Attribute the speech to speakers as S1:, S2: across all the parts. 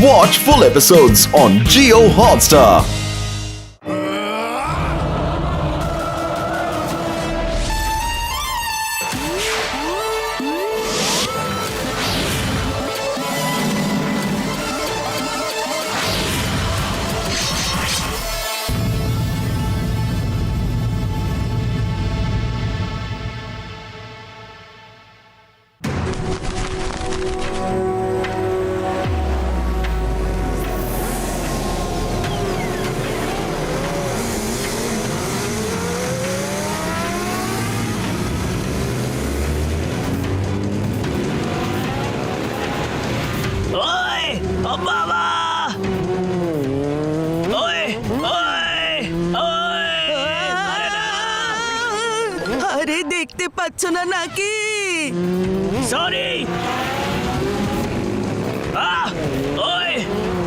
S1: Watch full episodes on Jio Hotstar.
S2: আরে দেখতে পাচ্ছ না নাকি?
S3: সরি। ওই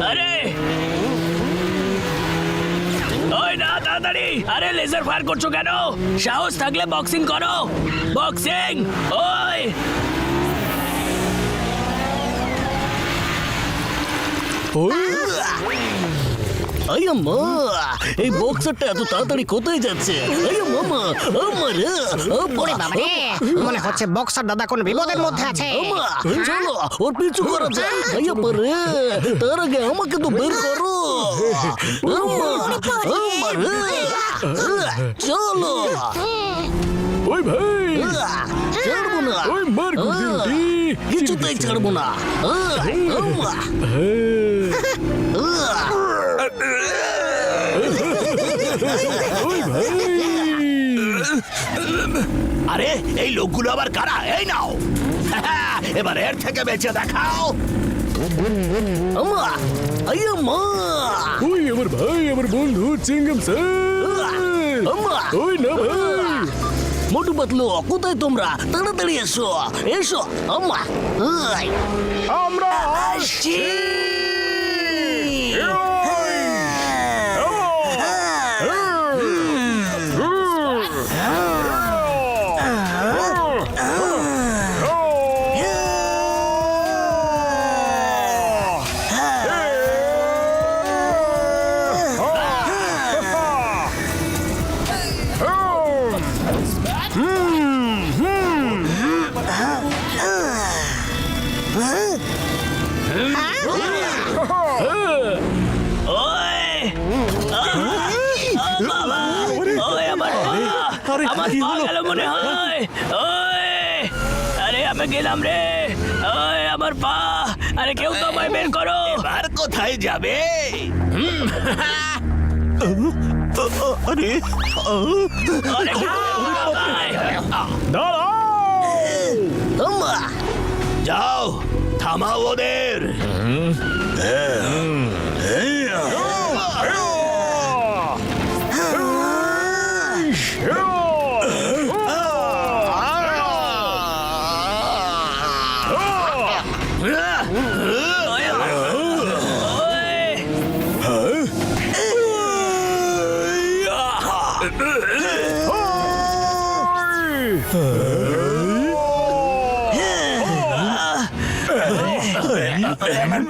S3: আরে ওই না তাড়াতাড়ি! আরে লেজার ফায়ার করছো কেন? সাহস থাকলে বক্সিং করো। বক্সিং! ওই আম্মা, এই বক্সারটা এত তাড়াতাড়ি কোথায় যাচ্ছে? মামা আমার
S4: ওরে বাবা রে, মনে হচ্ছে বক্সার দাদা কোন বিপদের মধ্যে আছে।
S3: চলো ওর পিছু করা যায়। রে তার আগে আমাকে তো বের করো। চলো।
S5: ওই ভাই,
S3: ছাড়বো না,
S5: ওই মার গুদিনটি
S3: কিছুতেই ছাড়বো না।
S5: ওই ভাই,
S3: আরে এই লোকগুলো আবার কারা? এই নাও, এবার এর থেকে বেঁচে দেখাও।
S5: ওই আমার ভাই, আমার বন্ধু চিংগাম স্যার। ওই না ভাই,
S3: মোটু পাতলু, কোথায় তোমরা? তাড়াতাড়ি এসো, এসো। আম্মা
S5: আমরা
S3: আসছি। মনে হয় আরে আমি গেলাম রে। ওই আমার পা! আরে কেউ তো আমায় বের করো। এবার কোথায় যাবে? আরে যাও, থামাও ওদের।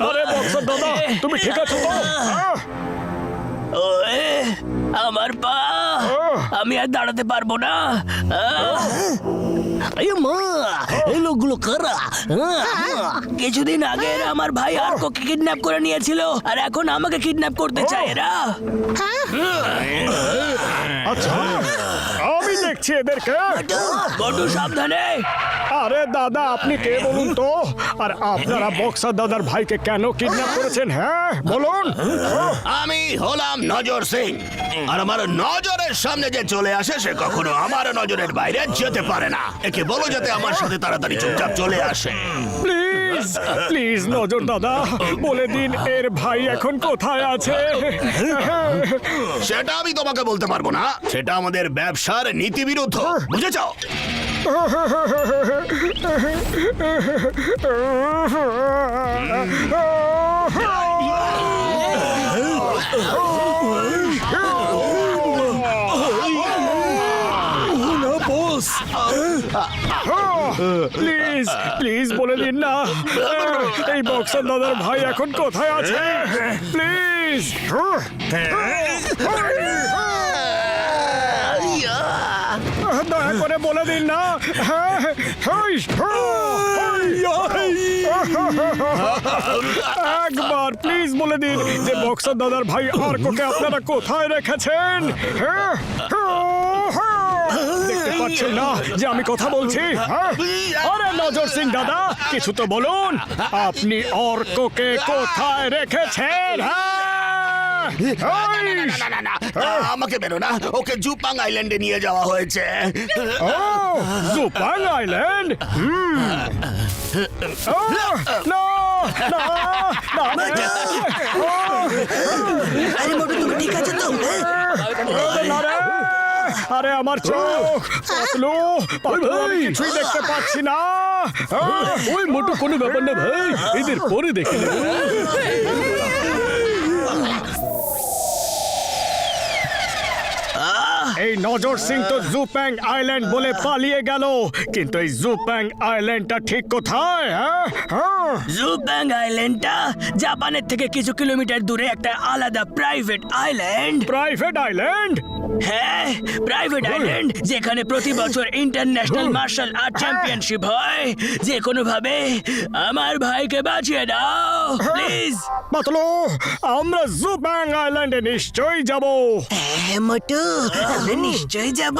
S5: আরে বক্সার দাদা, তুমি ঠিক আছো তো?
S3: আমার পা, আমি আর দাঁড়াতে পারবো না। এই লোকগুলো কারা? কিছুদিন আগে এরা আমার ভাই আর্ককে কিডন্যাপ করে নিয়েছিল, আর এখন আমাকে কিডন্যাপ করতে চায় এরা।
S5: আচ্ছা, আমি দেখছি এদেরকে।
S3: বড্ড সাবধানে।
S5: আরে দাদা, আপনি কে বলুন তো? আর আপনারা বক্সার দাদার ভাইকে কেন কিডন্যাপ করেছেন? হ্যাঁ বলুন।
S3: আমি হলাম নজর সিং, আর আমার নজরের সামনে যে চলে আসে সে কখনো আমার নজরের বাইরে যেতে পারে না। একে বলো যাতে আমার সাথে তাড়াতাড়ি চুপচাপ চলে আসে।
S5: প্লিজ প্লিজ নজর দাদা, বলে দিন এর ভাই এখন কোথায় আছে।
S3: সেটা আমি তোমাকে বলতে পারবো না, সেটা আমাদের ব্যবসার নীতি বিরুদ্ধ, বুঝেছো?
S5: প্লিজ প্লিজ বলে দিন না এই বক্সার দাদার ভাই এখন কোথায় আছে প্লিজ দয়া করে বলে দিন না একবার প্লিজ বলে দিন যে বক্সার দাদার ভাই আর্ককে আপনারা কোথায় রেখেছেন দেখতে পাচ্ছেন না যে আমি কথা বলছি আরে নজর সিং দাদা কিছু তো বলুন আপনি অর্ককে কোথায় রেখেছেন
S3: না আমাকে বেরো না ওকে জুপাং আইল্যান্ডে নিয়ে যাওয়া হয়েছে
S5: ও জুপাং আইল্যান্ড
S2: আরে মোটু তুমি ঠিক আছে তো
S5: আরে আমার চোখ পাতলু পাতলু আমি কিছুই দেখতে পাচ্ছি না
S6: ওই মোটু কোনো ব্যাপার না ভাই এদের পরে দেখে নেব
S5: এই নজর সিং তো জুপ্যাং আইল্যান্ড বলে পালিয়ে গেল কিন্তু এই জুপ্যাং আইল্যান্ডটা ঠিক কোথায়
S2: জুবাং আইল্যান্ডটা জাপানের থেকে কিছু কিলোমিটার দূরে একটা আলাদা প্রাইভেট আইল্যান্ড
S5: প্রাইভেট আইল্যান্ড
S2: হ্যাঁ প্রাইভেট আইল্যান্ড যেখানে প্রতি বছর ইন্টারন্যাশনাল মার্শাল আর্ট চ্যাম্পিয়নশিপ হয় যে কোনো ভাবে আমার ভাইকে বাঁচিয়ে দাও প্লিজ
S5: পাতলু আমরা জুপ্যাং আইল্যান্ডে নিশ্চয়ই যাব
S7: হ্যাঁ মোটু আমরা নিশ্চয়ই যাব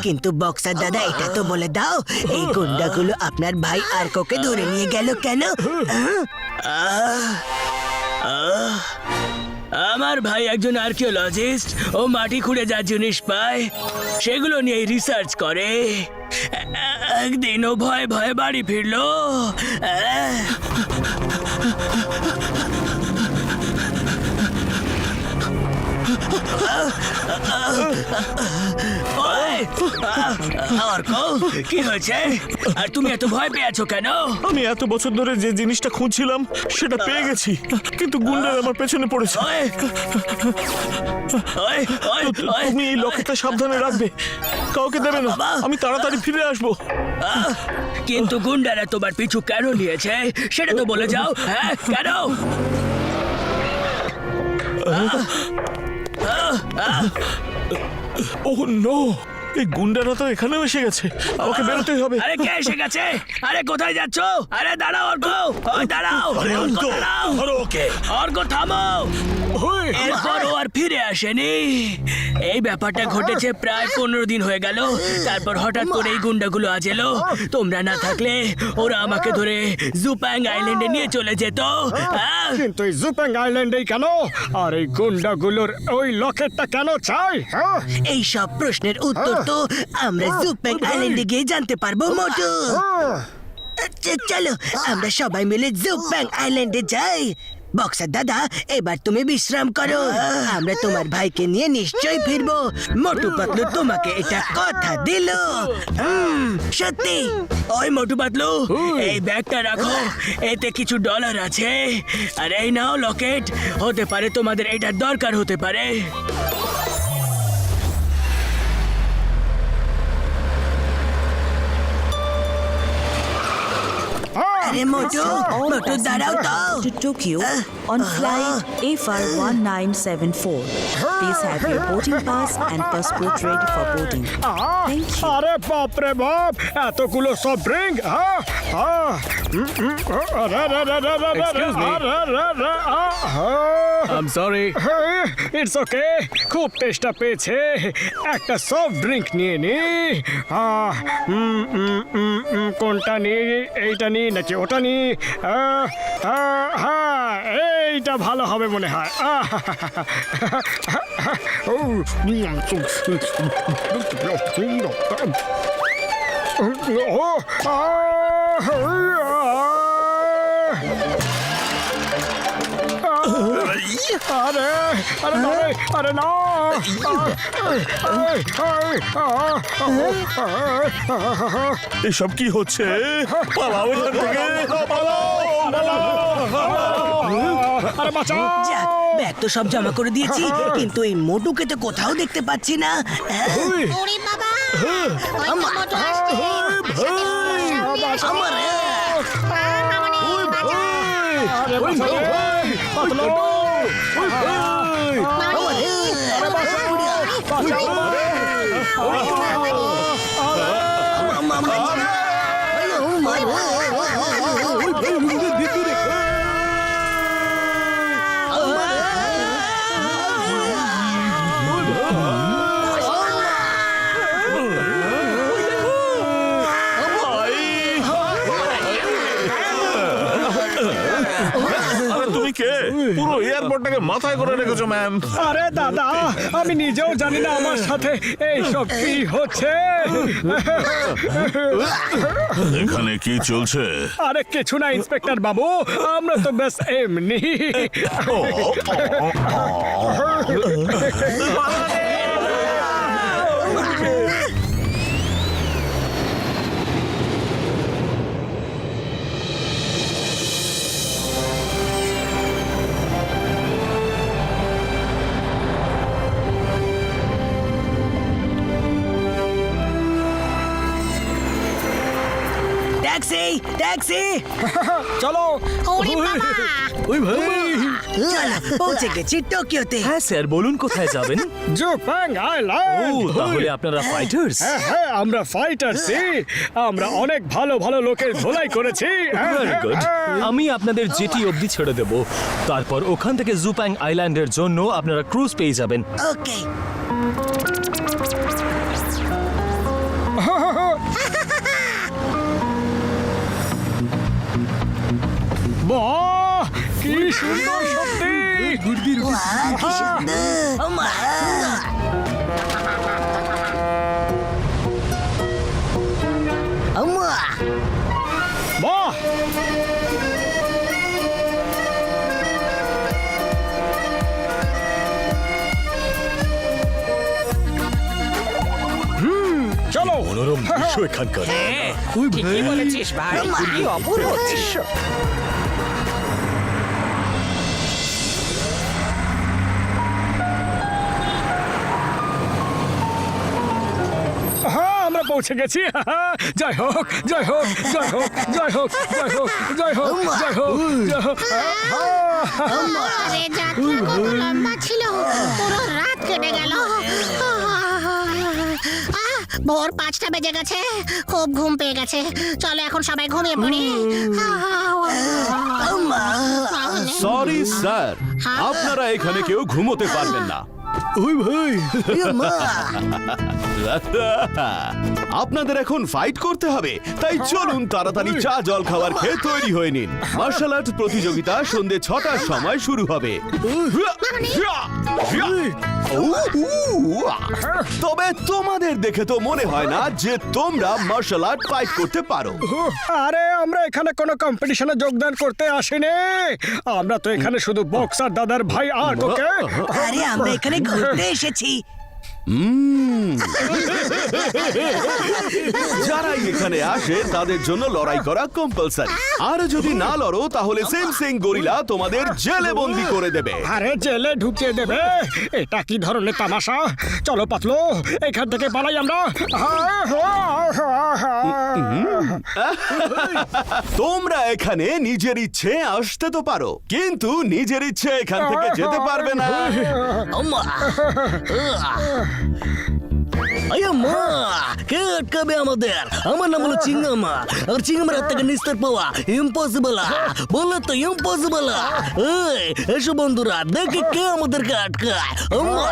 S7: কিন্তু বক্সার দাদা এটা তো বলে দাও এই গুন্ডাগুলো আপনার ভাই আর্ককে ধরে নিয়ে গেল কেন
S2: আমার ভাই একজন আর্কিওলজিস্ট ও মাটি খুঁড়ে যা জিনিস পায় সেগুলো নিয়ে রিসার্চ করে একদিন ও ভয়ে ভয়ে বাড়ি ফিরলো কি হয়েছে আর তুমি এত ভয় পেয়ে আছো কেন
S6: আমি এত বছর ধরে যে জিনিসটা খুঁজছিলাম সেটা পেয়ে গেছি কিন্তু গুন্ডার আমার পেছনে পড়েছে তুমি এই লকেটটা সাবধানে রাখবে কাউকে দেবে না আমি তাড়াতাড়ি ফিরে আসবো
S2: কিন্তু গুন্ডারা তোমার পিছু কেন নিয়েছে সেটা তো বলে যাও হ্যাঁ কেন
S6: ওহ নো এই গুন্ডারা তো এখানেও এসে গেছে আমাকে বেরোতেই হবে
S2: আরে কে এসে গেছে আরে কোথায় যাচ্ছো আরে দাঁড়াও অর্ক ওই দাঁড়াও অর্ক থামো এরপর ও আর ফিরে আসেনি এই ব্যাপারটা ঘটেছে প্রায় 15 দিন হয়ে গেল তারপর হঠাৎ করে এই গুন্ডাগুলো আজ এলো তোমরা না থাকলে ওরা আমাকে ধরে জুপ্যাং আইল্যান্ডে নিয়ে চলে যেত
S5: কিন্তু এই জুপ্যাং আইল্যান্ডেই কেন আর এই গুন্ডাগুলোর ওই লকেটটা কেন চাই
S7: এই সব প্রশ্নের উত্তর তো আমরা জুপ্যাং আইল্যান্ডে গিয়ে জানতে পারবো মোটু চলো আমরা সবাই মিলে জুপ্যাং আইল্যান্ডে যাই বক্সার দাদা এবার তুমি বিশ্রাম করো আমরা তোমার ভাইকে নিয়ে নিশ্চয়ই ফিরবো মোটু পাতলু তোমাকে এটা কথা দিল সত্যি
S2: ওই মোটু পাতলু এই ব্যাগটা রাখো এতে কিছু ডলার আছে আর এই নাও লকেট হতে পারে তোমাদের এটার দরকার হতে পারে
S7: আরে মোটু মোটু দাঁড়াও তো
S8: to Tokyo on flight AFR 1974. Please have your boarding pass and passport ready for boarding. Thank you.
S5: আরে বাপ রে বাপ এতগুলো সব drink
S6: Excuse me. I'm sorry.
S5: It's okay খুব টেস্টটা পেয়েছে একটা সফট ড্রিঙ্ক নিয়ে নি কোনটা নি এইটা নি নাকি ওটা নি হ্যাঁ এইটা ভালো হবে মনে হয় আরে আরে না আরে না
S6: এসব কি হচ্ছে পালাও এখান থেকে পালাও
S5: আরে বাঁচাও
S7: যা ব্যাগ তো সব জমা করে দিয়েছি কিন্তু এই মোটুকে তো কোথাও দেখতে পাচ্ছি না আমার
S6: আরে তুমি কে? পুরো এয়ারপোর্টটাকে মাথায় করে রেখেছো ম্যাম।
S5: আরে দাদা, আমি নিজেও জানি না আমার সাথে এইসব কি হচ্ছে।
S6: এখানে কি চলছে?
S5: আরে কিছু না ইন্সপেক্টর বাবু, আমরা তো বেশ এমনি।
S7: ট্যাক্সি ট্যাক্সি
S5: চলো।
S9: ওই ভাই,
S7: চল পৌঁছে গেছি টোকিওতে।
S9: হ্যাঁ স্যার, বলুন কোথায় যাবেন?
S5: জুপাং
S9: ও,
S5: আইল্যান্ড।
S9: তাহলে আপনারা ফাইটার্স।
S5: হ্যাঁ হ্যাঁ, আমরা ফাইটারসি। আমরা অনেক ভালো ভালো লোকের ধোলাই করেছি।
S9: Very good. আমি আপনাদের জেটি অবধি ছেড়ে দেব, তারপর ওখান থেকে জুপাং আইল্যান্ডের জন্য আপনারা ক্রুজ পেয়ে যাবেন।
S7: ওকে
S5: বাহ, কি সুন্দর সত্যি।
S7: কি সুন্দর আম্মা
S5: বাহ, চলো।
S9: মনোরম দৃশ্য এখানকার।
S4: ঠিকই বলেছিস ভাই, কি অপূর্ব দৃশ্য।
S5: হ্যাঁ, আমরা পৌঁছে গেছি। জয় হোক, জয় হোক, জয় হোক, জয় হোক, জয় হোক, জয় হোক, জয় হোক, জয় হোক।
S10: আরে যাত্রা কত লম্বা ছিল, পুরো রাত কেটে গেল। ভোর 5টা বেজে গেছে, খুব ঘুম পেয়ে গেছে। চলো এখন সবাই ঘুমিয়ে পড়ি।
S1: সরি স্যার, আপনারা এখানে কেউ ঘুমোতে পারবেন না।
S9: ওই ভাই,
S1: আপনাদের এখন ফাইট করতে হবে, তাই চলুন তাড়াতাড়ি চা জল খাবার খেয়ে তৈরি হয়ে নিন। মার্শাল আর্ট প্রতিযোগিতা সন্ধে 6টার সময় শুরু হবে। তবে তোমাদের দেখে তো মনে হয় না যে তোমরা মার্শাল আর্ট ফাইট করতে পারো।
S5: আরে আমরা এখানে কোনো কম্পিটিশনে যোগদান করতে আসিনি। আমরা তো এখানে শুধু বক্সার দাদার ভাই আর ওকে।
S7: আরে আমরা এখানে ঘুরতে এসেছি।
S1: যারাই এখানে আসে তাদের জন্য লড়াই করা কম্পালসারি। আর যদি না লড়ো তাহলে সেম সিং গরিলা তোমাদের জেলে বন্দি করে দেবে।
S5: আরে জেলে ঢুকিয়ে দেবে? এটা কি ধরনের তামাশা? চলো পাতলো, এখান থেকে পালাই আমরা।
S1: তোমরা এখানে নিজের ইচ্ছে আসতে তো পারো, কিন্তু নিজের ইচ্ছে এখান থেকে যেতে পারবে না।
S7: আম্মা আম্মা, কে আটকাবে আমাদের? আমার নাম হলো চিংগামা, আর চিংগামার হাত থেকে নিস্তার পাওয়া ইম্পসিবল। বললে তো ইম্পসিবল। এসো বন্ধুরা, দেখি কে আমাদেরকে আটকায়। আম্মা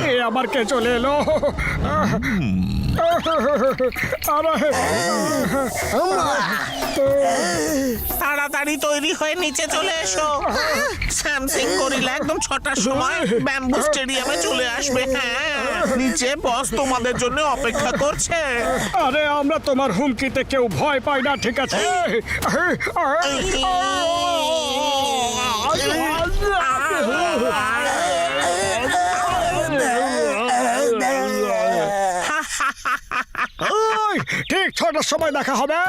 S5: এ আমার কে চলে এলো।
S11: তাড়াতাড়ি তৈরি হয়ে নিচে চলে এসো। স্যামসিং গরিলা একদম 6টার সময় ব্যাম্বু স্টেডিয়ামে চলে আসবে। হ্যাঁ, নিচে বস তোমাদের জন্য অপেক্ষা করছে।
S5: আরে আমরা তোমার হুমকিতে কেউ ভয় পাই না, ঠিক আছে? ঠিক 6টার সময় দেখা হবে।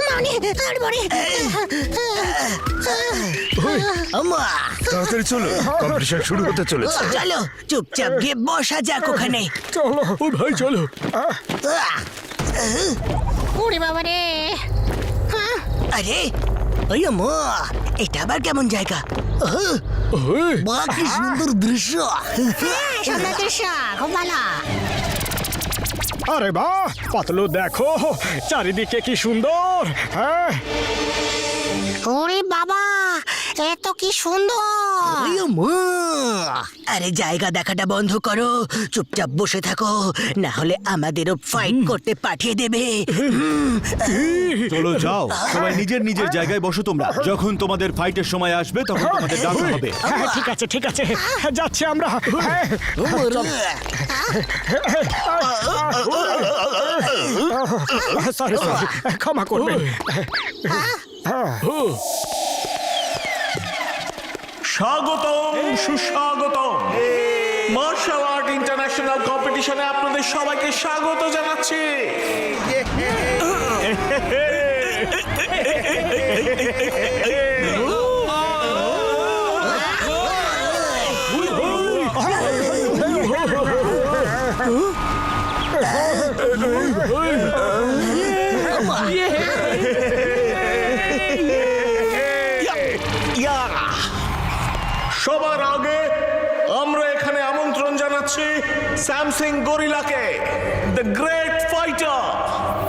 S10: মামনি আর বড়ি
S7: আমা
S6: তাড়াতাড়ি চলো, কম্পিটিশন শুরু হতে চলেছে।
S7: চলো চুপচাপ গিয়ে বসা যাক ওখানে।
S5: চলো ও ভাই চলো।
S10: ওরে বাবা রে
S7: আরে ওই মা, এটা আবার কেমন জায়গা? বাহ, কি সুন্দর দৃশ্য।
S10: সুন্দর দৃশ্য খুব ভালো
S5: আরে বাহ পাতলু, দেখো চারিদিকে কি সুন্দর। হ্যাঁ
S10: ওরে বাবা এত কি সুন্দর
S7: ওই মা, আরে জায়গা দেখাটা বন্ধ করো, চুপচাপ বসে থাকো, না হলে আমাদেরও ফাইট করতে পাঠিয়ে দেবে।
S1: চলো যাও, সবাই নিজের নিজের জায়গায় বসো তোমরা। যখন তোমাদের ফাইটের সময় আসবে তখন তোমাদের ডাকা হবে।
S5: হ্যাঁ, ঠিক আছে ঠিক আছে, যাচ্ছি আমরা। হ্যাঁ, সরি সরি, ক্ষমা করবেন।
S6: স্বাগতম, সুস্বাগতম। মার্শাল আর্ট ইন্টারন্যাশনাল কম্পিটিশনে আপনাদের সবাইকে স্বাগত জানাচ্ছি। সবার আগে আমরা এখানে আমন্ত্রণ জানাচ্ছি স্যামসিং গরিলাকে, the great fighter,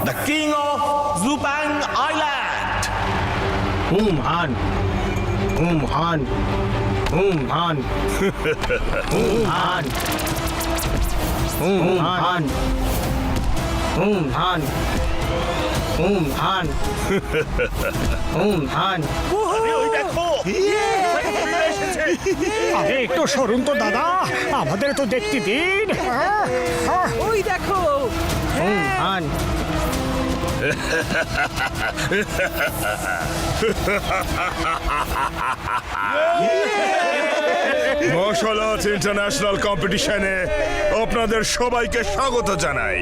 S6: the king of জুপ্যাং আইল্যান্ড।
S9: হুম হান, হুম হান, হুম হান, হুম হান, হুম হান, হুম হান, হুম হান, হুম হান।
S5: আরে একটু সরুন তো দাদা, আমাদের তো দেখতে দিন।
S8: ওই দেখো।
S9: হুম হান।
S6: মার্শাল আর্টস ইন্টারন্যাশনাল কম্পিটিশনে আপনাদের সবাইকে স্বাগত জানাই।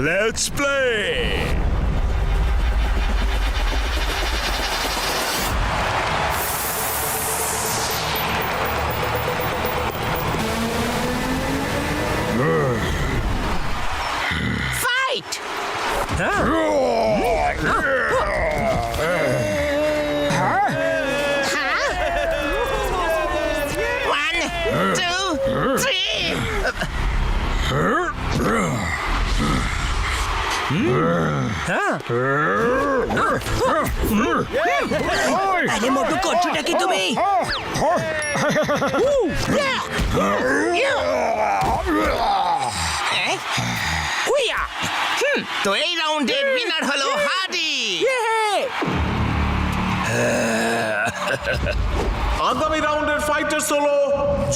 S6: Let's play!
S10: Fight one two three
S7: আরে মোটু, করছোটা কি তুমি?
S11: তো এই রাউন্ডের উইনার হলো হাডি।
S6: আগামী রাউন্ডের ফাইটার্স হলো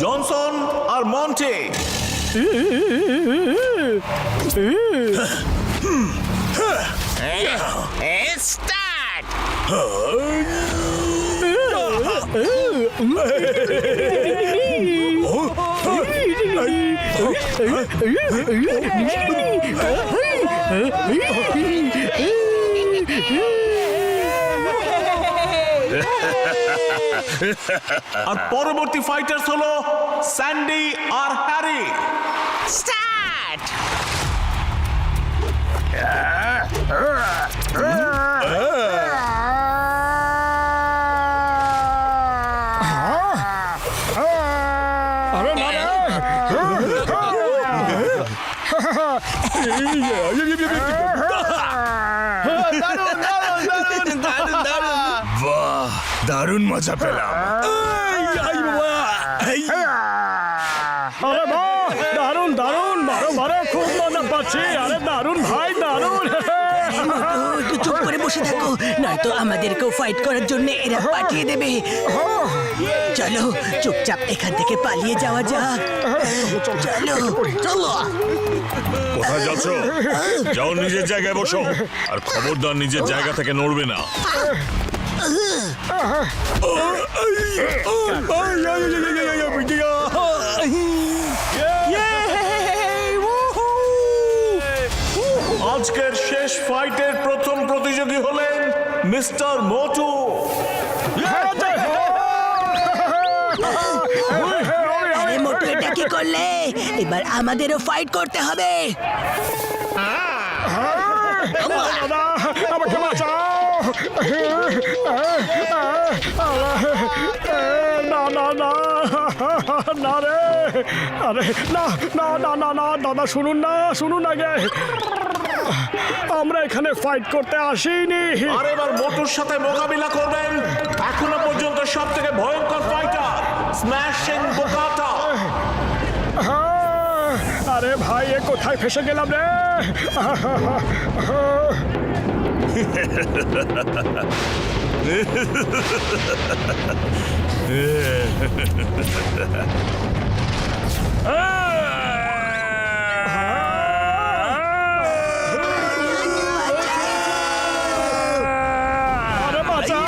S6: জনসন আর মন্টে।
S11: স্টার্ট।
S6: আর পরবর্তী ফাইটার্স হলো স্যান্ডি আর হ্যারি।
S11: স্টার্ট।
S5: আরে না রে।
S6: বাহ, দারুণ মজা পেলাম।
S5: আরে বাহ, দারুণ দারুণ, মারো মারো, খুব মজা পাচ্ছি। আরে দারুণ ভাই, দারুণ।
S7: একটু চুপ করে বসে থাকো, নয়তো আমাদেরকেও ফাইট করার জন্য এরা পাঠিয়ে দেবে। চলো চুপচাপ এখান থেকে পালিয়ে যাওয়া যাক। চলো চলো।
S6: কোথায় যাচ্ছ? যাও নিজের জায়গায় বসো, আর খবরদার নিজের জায়গা থেকে নড়বে না। আজকের শেষ ফাইটের প্রথম প্রতিযোগী হলেন মিস্টার মোটু।
S7: আরে মোটু, এটা কি করলে? এবার আমাদেরও ফাইট করতে হবে।
S5: দাদা, আমাকে বাঁচাও! না না না না রে, আরে না না না না না দাদা, শুনুন আগে, আমরা এখানে ফাইট করতে আসিনি।
S6: আর এবার মোটুর সাথে মোকাবিলা করবেন এখনো পর্যন্ত সব থেকে ভয়ঙ্কর ফাইটার স্ম্যাশিং বোকাটা।
S5: আরে ভাই, এ কোথায় ফেসে গেলাম রে? আরে বাঁচাও!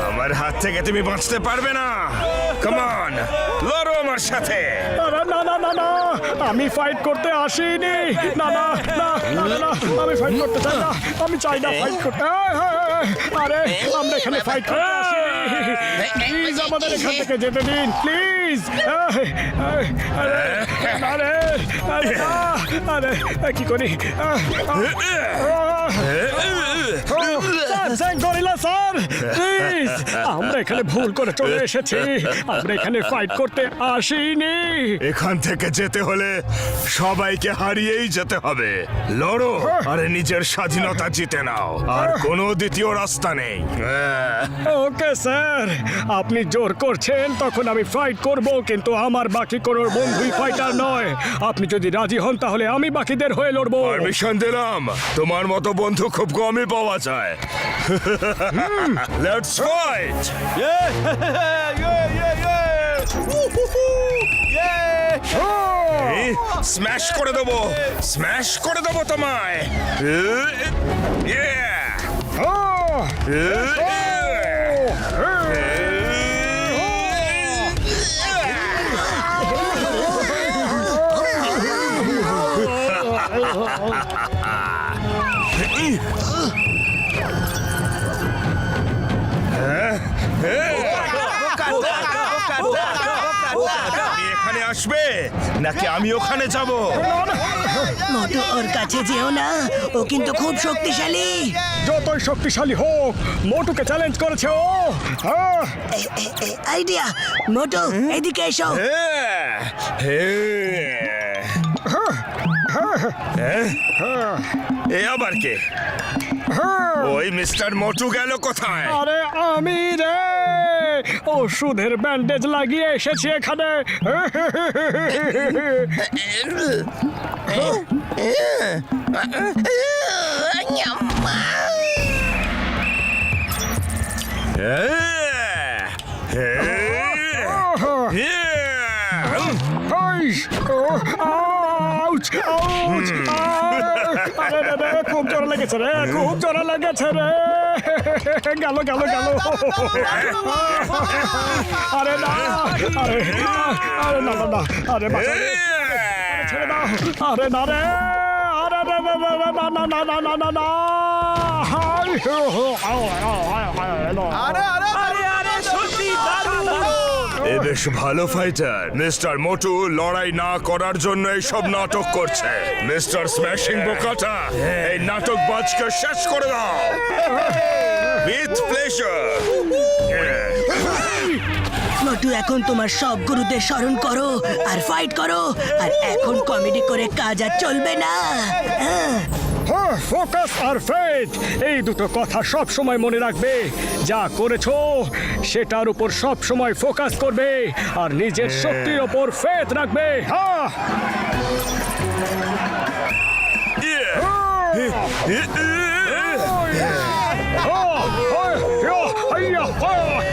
S3: আমার হাত থেকে তুমি বাঁচতে পারবে না। কাম অন, লড়ো আমার সাথে।
S5: আরে না না না না, আমি ফাইট করতে আসিনি। না না না না না না, আমি ফাইট করতে চাই না। আমি চাই না ফাইট করতে। আরে আমরা এখানে ফাইট করতে আসিনি। প্লিজ আমাদের এখান থেকে যেতে দিন, প্লিজ। আরে আরে আরে আরে কি করি? স্যার, গরিলা স্যার, প্লিজ, আমরা এখানে ভুল করে চলে এসেছি। আমরা এখানে ফাইট করতে আসিনি।
S3: এখান থেকে যেতে হলে সবাইকে হারিয়েই যেতে হবে। লড়ো আর নিজের স্বাধীনতা জিতে নাও। আর কোনো দ্বিতীয় রাস্তা নেই।
S5: ওকে স্যার, আপনি জোর করছেন তখন আমি ফাইট করব, কিন্তু আমার বাকি কোনো বন্ধুই ফাইটার নয়। আপনি যদি রাজি হন তাহলে আমি বাকিদের হয়ে লড়বো।
S3: পারমিশন দিলাম। তোমার মতো বন্ধু খুব কমই পাওয়া যায়। Let's fight. স্ম্যাশ করে দেবো, স্ম্যাশ করে দেবো তোমায়। তুমি এখানে আসবে নাকি আমি ওখানে যাব?
S7: মোটু, ওর কাছে যেও না, ও কিন্তু খুব শক্তিশালী।
S5: যতই শক্তিশালী হোক, মোটুকে চ্যালেঞ্জ করেছে ও।
S7: আইডিয়া, মোটু এদিকে এসো।
S3: এ আবার কে? ওই মিস্টার মোটু গেল কোথায়?
S5: আরে আমি রে, ওষুধের ব্যান্ডেজ লাগিয়ে এসেছি এখানে। খুব জোর লেগেছে রে, খুব জোর লেগেছে রে। গেল গেল গেল। আরে না, আরে আরে না না না, আরে ছেড়ে দাও। আরে না রে, আরে না না না না না না না না না না।
S3: এ বেশ ভালো ফাইটার। মিস্টার মোটু লড়াই না করার জন্য এইসব নাটক করছে। মিস্টার স্ম্যাশিং বোকাটা, এই নাটকবাজকে শেষ করে দাও। With pleasure.
S7: মোটু, এখন তোমার সব গুরুদের স্মরণ করো আর ফাইট করো। আর এখন কমেডি করে কাজ আর চলবে না।
S5: ফোকাস আর ফেথ, এই দুটো কথা সব সময় মনে রাখবে। যা করেছো সেটার উপর সব সময় ফোকাস করবে আর নিজের শক্তির উপর ফেথ রাখবে। হ্যাঁ,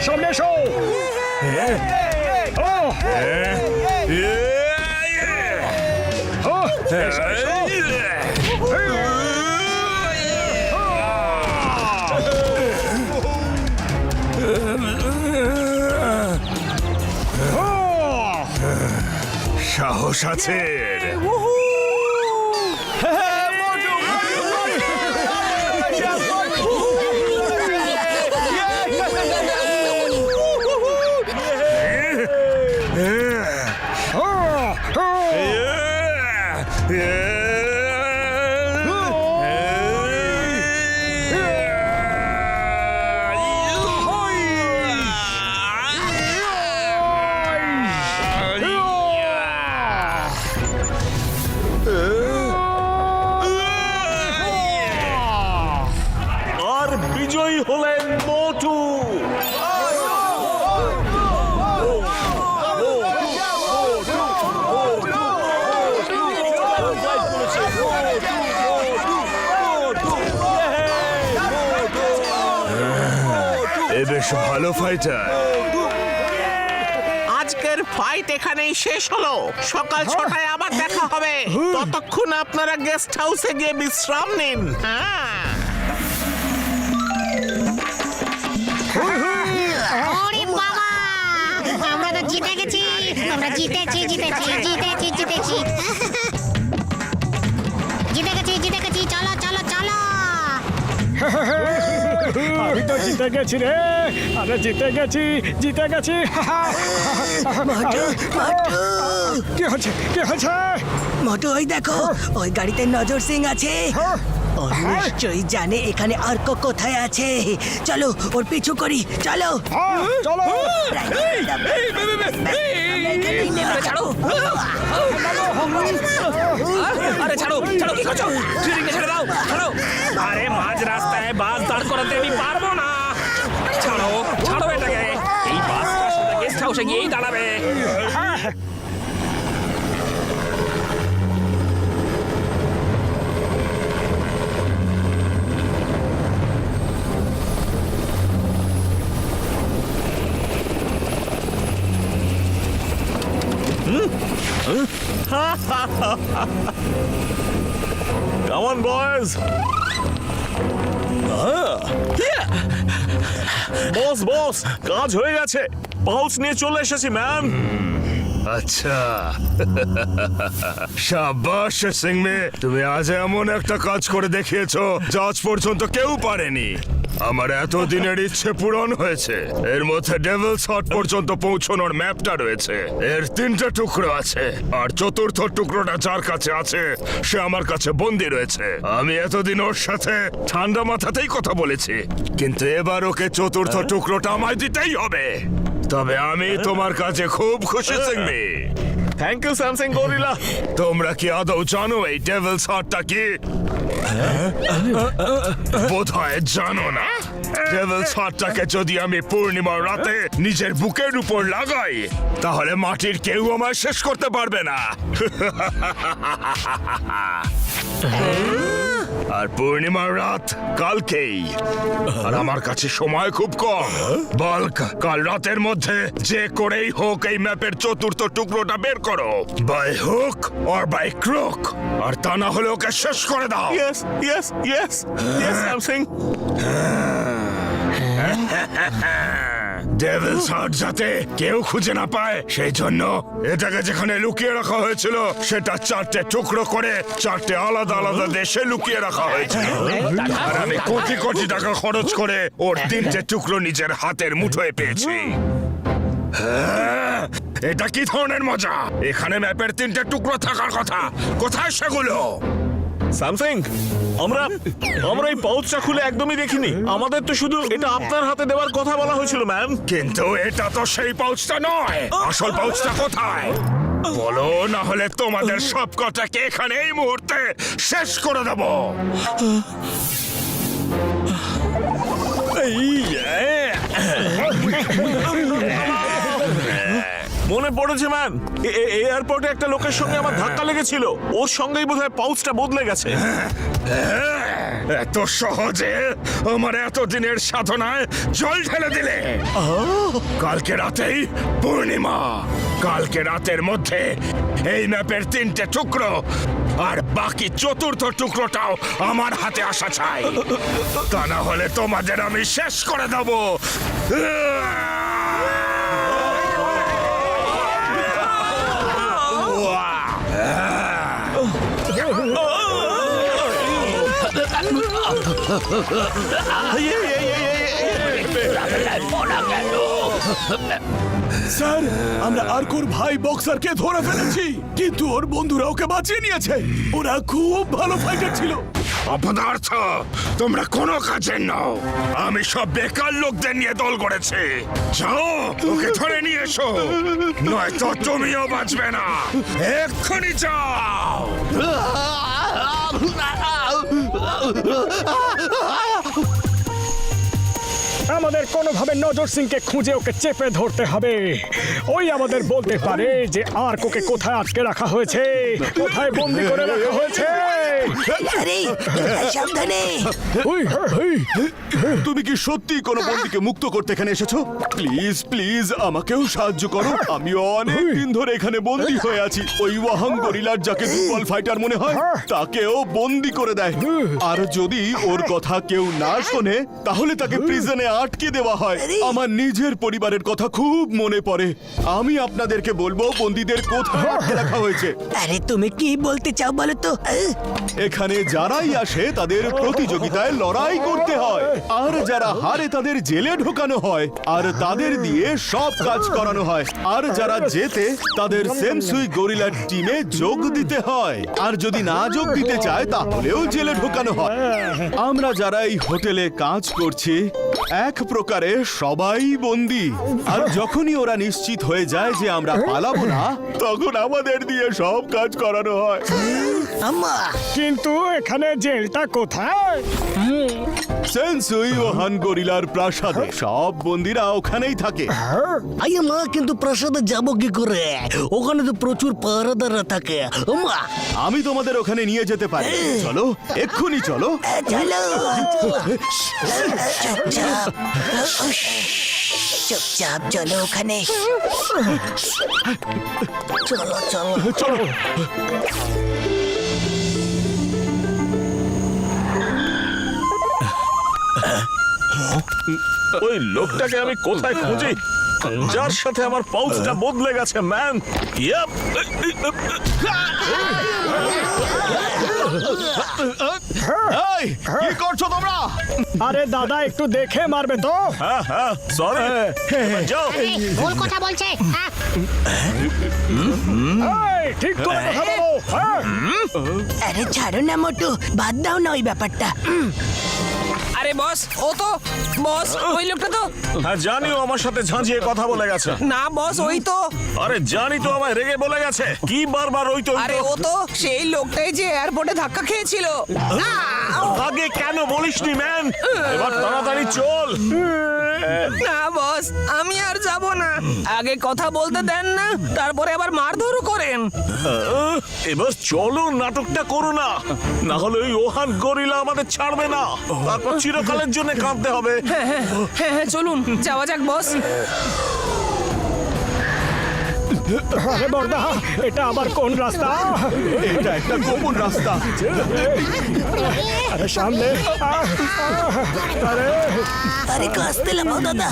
S5: সামনে এসো।
S3: সাহস আছে এর।
S6: আর বিজয়ী হলেন মোটু।
S3: এ বেশ ভালো ফাইটার।
S11: আজকের ফাইট এখানেই শেষ হলো। সকাল 6টায় আবার দেখা হবে। ততক্ষণ আপনারা গেস্ট হাউসে গিয়ে বিশ্রাম নিন। হ্যাঁ।
S10: ওরে বাবা, আমরা তো জিতে গেছি। আমরা জিতেছি জিতেছি জিতেছি জিতেছি জিতে গেছি। চলো চলো চলো।
S5: আমি তো জিতে গেছি রে। আরে জিতে গেছি জিতে গেছি। কি হচ্ছে কি হচ্ছে?
S7: মোটু ওই দেখো, ওই গাড়িতে নজর সিং আছে। ও নিশ্চয়ই জানে এখানে অর্ক কোথায় আছে। চলো ওর পিছু করি, চলো।
S5: চলো।
S2: আরে ছাড়ো ছাড়ো, কি করছো? স্টিয়ারিংটা ছেড়ে দাও, ছাড়ো। আরে মাঝ রাস্তায় বাস দাঁড় করাতে আমি পারবো না। ছাড়ো ছাড়ো এটাকে। এই বাসটা সোজা গেস্ট হাউসে গিয়েই দাঁড়াবে।
S6: Come on, boys. বস কাজ হয়ে গেছে। পাউচ নিয়ে চলে এসেছি ম্যাম।
S3: আচ্ছা, শাবাশ সিং মে, তুমি আজ এমন একটা কাজ করে দেখিয়েছো যা আজ পর্যন্ত কেউ পারেনি। আমার এতদিনের ইচ্ছে পূরণ হয়েছে। এর মধ্যে ডেভিলস হট পর্যন্ত পৌঁছানোর ম্যাপটা রয়েছে। এর 3টে টুকরো আছে, আর চতুর্থ টুকরোটা যার কাছে আছে সে আমার কাছে বন্দী রয়েছে। আমি এতদিন ওর সাথে ঠান্ডা মাথাতেই কথা বলেছি, কিন্তু এবার ওকে চতুর্থ টুকরোটা আমায় দিতেই হবে। তবে আমি তোমার কাছে খুব খুশি সিংমি।
S6: Thank you Samsung gorilla.
S3: তোমরা কি আদৌ জানো এই ডেভিলস হার্টটা কি? বোধহয় জানো না। ডেভিলস হার্টটাকে যদি আমি পূর্ণিমার রাতে নিজের বুকের উপর লাগাই, তাহলে মাটির কেউ আমায় শেষ করতে পারবে না। আর পূর্ণিমার রাত কালকেই, আর আমার কাছে সময় খুব কম। বল কাল রাতের মধ্যে যে করেই হোক এই ম্যাপের চতুর্থ টুকরোটা বের করো, by hook or by crook, আর তা না হলে ওকে শেষ করে দাও।
S6: Yes yes yes yes Samsung.
S3: Devil's heart যাতে কেউ খুঁজে না পায়, সেই জন্য এটাকে যেখানে লুকিয়ে রাখা হয়েছিল সেটা 4টে টুকরো করে 4টে আলাদা আলাদা দেশে লুকিয়ে রাখা হয়েছিল। আর আমি কোটি কোটি টাকা খরচ করে ওর 3টে টুকরো নিজের হাতের মুঠোয় পেয়েছি। এটা কি ধরনের মজা? এখানে ম্যাপের 3টে টুকরো থাকার কথা, কোথায় সেগুলো?
S6: স্যামসাং, আমরা এই পাউচটা খুলে একদমই দেখিনি। আমাদের তো শুধু এটা আপনার হাতে দেওয়ার কথা বলা হয়েছিল ম্যাম।
S3: কিন্তু এটা তো সেই পাউচটা নয়। আসল পাউচটা কোথায় বলো, না হলে তোমাদের সব কটাকে এখানে এই মুহূর্তে শেষ করে দেব।
S6: মনে পড়েছে ম্যাম, এয়ারপোর্টে একটা লোকের সঙ্গে আমার ধাক্কা লেগেছিল। ওর সঙ্গেই বোধহয় পাউচটা বদলে গেছে।
S3: এত সহজে আমার এতদিনের সাধনায় জল ঢেলে দিলে। কালকে রাতেই পূর্ণিমা। কালকে রাতের মধ্যে এই ম্যাপের 3টে টুকরো আর বাকি 4র্থ টুকরোটাও আমার হাতে আসা চাই, তা না হলে তোমাদের আমি শেষ করে দেব।
S1: স্যার, আমরা আরকুর ভাই বক্সারকে ধরে ফেলেছি, কিন্তু ওর বন্ধুরা ওকে বাঁচিয়ে নিয়েছে। ওরা খুব ভালো ফাইটার ছিল।
S3: অপদার্থ, তোমরা কোনো কাজের নও। আমি সব বেকার লোকদের নিয়ে দল করেছি। যাও, ওকে ধরে নিয়ে এসো, নয়তো তুমিও বাঁচবে না। এক্ষুনি যাও।
S5: আমাদের কোনোভাবে নজর সিংকে খুঁজে ওকে চেপে ধরতে হবে। ওই আমাদের বলতে পারে যে আর কোকে কোথায় আটকে রাখা হয়েছে, কোথায় বন্দি করে রাখা হয়েছে।
S7: আরে সাবধানে।
S1: তুমি কি সত্যি কোনো বন্দীকে মুক্ত করতে এখানে এসেছো? প্লিজ প্লিজ আমাকেও সাহায্য করো। আমি অনেক দিন ধরে এখানে বন্দী হয়ে আছি। ওই ওয়াহাং গরিলার যাকে দুর্বল ফাইটার মনে হয় তাকেও বন্দী করে দেয়, আর যদি ওর কথা কেউ না শোনে তাহলে তাকে প্রিজনে আটকে দেওয়া হয়। আমার নিজের পরিবারের কথা খুব মনে পড়ে। আমি আপনাদেরকে বলবো বন্দীদের কোথায় আটকে রাখা হয়েছে।
S7: আরে তুমি কি বলতে চাও বলো তো?
S1: এখানে যারাই আসে তাদের প্রতিযোগিতায় লড়াই করতে হয়, আর যারা হারে তাদের জেলে ঢোকানো হয়, আর তাদের দিয়ে সব কাজ করানো হয়, আর যারা জেতে তাদের সেনসুই গরিলার টিমে যোগ দিতে হয়, আর যদি না যোগ দিতে চায় তাহলেও জেলে ঢোকানো হয়। আমরা যারা এই হোটেলে কাজ করছি এক প্রকারে সবাই বন্দী, আর যখনই ওরা নিশ্চিত হয়ে যায় যে আমরা পালাবো না তখন আমাদের দিয়ে সব কাজ করানো হয়।
S5: কিন্তু এখানে জেলটা কোথায়?
S1: সেনসুই ওহান গরিলার প্রাসাদে সব বন্দীরা ওখানেই থাকে।
S7: মা, কিন্তু প্রাসাদে যাব কি করে? ওখানে তো প্রচুর পাহারাদাররা থাকে।
S1: আমি তোমাদের ওখানে নিয়ে যেতে পারি, চলো এক্ষুনি চলো।
S7: চুপচাপ চলো ওখানে। চলো চলো
S1: চলো।
S6: ওই লোকটাকে আমি কোথায় খুঁজি যার সাথে আমার পাউচটা বদলে গেছে, ম্যান? ইয়াপ।
S1: এই, কি করছো তোমরা?
S5: আরে দাদা, একটু দেখে মারবে তো।
S6: হ্যাঁ হ্যাঁ, সরি। যাও।
S10: ভুল কথা বলছে।
S5: এই, ঠিক করে কথা বলো।
S7: আরে ছাড়ো না মোটু, বাদ দাও না ওই ব্যাপারটা।
S11: আরে বস, ও তো বস, ওই লোকটা তো।
S6: হ্যাঁ জানি, ও আমার সাথে ঝাঁঝিয়ে কথা বলে গেছে।
S11: না বস, ওই তো।
S6: আরে জানি তো, আমায় রেগে বলে গেছে। কি বারবার ওই তো?
S11: আরে ও তো সেই লোকটাই যে এয়ারপোর্টে ধাক্কা খেয়েছিল।
S6: আগে কেন বলিসনি, ম্যান? এবার তাড়াতাড়ি চল।
S11: না বস, আমি আর যাব না। আগে কথা বলতে দেন না, তারপরে আবার মারধরও করেন।
S6: এবার চলো, নাটকটা করো না, না হলে ওই ওহান গরিলা আমাদের ছাড়বে না। তারপর চিরকালের জন্য কাঁদতে হবে।
S11: হ্যাঁ হ্যাঁ হ্যাঁ, চলুন যাওয়া যাক বস।
S5: আরে বর্দা, এটা আবার কোন রাস্তা?
S1: এটা একটা গোপন রাস্তা।
S5: আরে সামনে। আরে
S7: আরে কাস্তে লাফাও দাদা।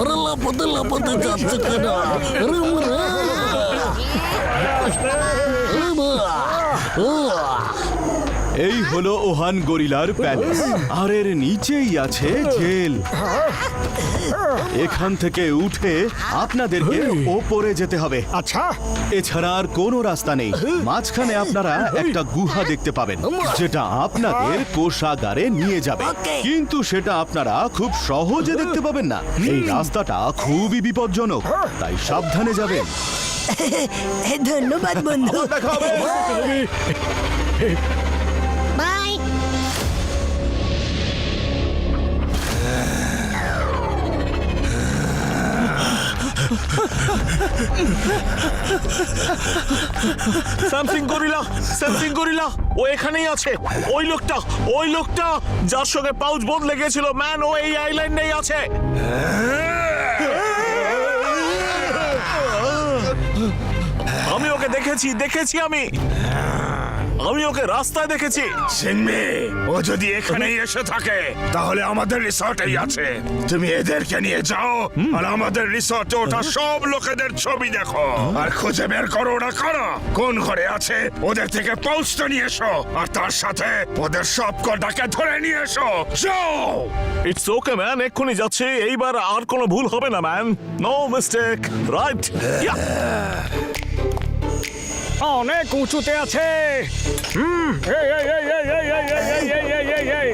S7: ওরা লাফাতে লাফাতে যাচ্ছে কেন?
S1: এই হলো ওহান গরিলার প্যালেস, আর এর নিচেই আছে জেল। এখান থেকে উঠে আপনাদেরকে ওপরে যেতে হবে।
S5: আচ্ছা,
S1: এছাড়া আর কোনো রাস্তা নেই। মাঝখানে আপনারা একটা গুহা দেখতে পাবেন, যেটা আপনাদের কোষাগারে নিয়ে যাবে, কিন্তু সেটা আপনারা খুব সহজে দেখতে পাবেন না। এই রাস্তাটা খুবই বিপজ্জনক, তাই সাবধানে যাবেন।
S7: ধন্যবাদ বন্ধু।
S1: দেখা হবে।
S10: বাই।
S6: স্যামসিং গরিলা ও এখানেই আছে। ওই লোকটা যার সঙ্গে পাউচ বদলে গেছিল ম্যান, ও এই আইল্যান্ডেই আছে। আমি ওকে দেখেছি আমি ওকে রাস্তায় দেখেছি।
S3: সিনমি, ও যদি এখানেই এসে থাকে তাহলে আমাদের রিসর্টেই আছে। তুমি এদেরকে নিয়ে যাও আর আমাদের রিসর্টে ওঠা সব লোকেদের ছবি দেখো আর খুঁজে বের করো ওরা কারা, কোন ঘরে আছে। ওদের থেকে পাউচটা নিয়ে এসো আর তার সাথে ওদের সব কটাকে ধরে নিয়ে এসো। যাও।
S6: ইটস ওকে ম্যান, এক্ষুনি যাচ্ছে। এইবার আর কোনো ভুল হবে না ম্যান, নো মিস্টেক, রাইট?
S5: অনেক উঁচুতে আছে। এই, এই, এই, এই, এই, এই, এই, এই, এই, এই, এই, এই।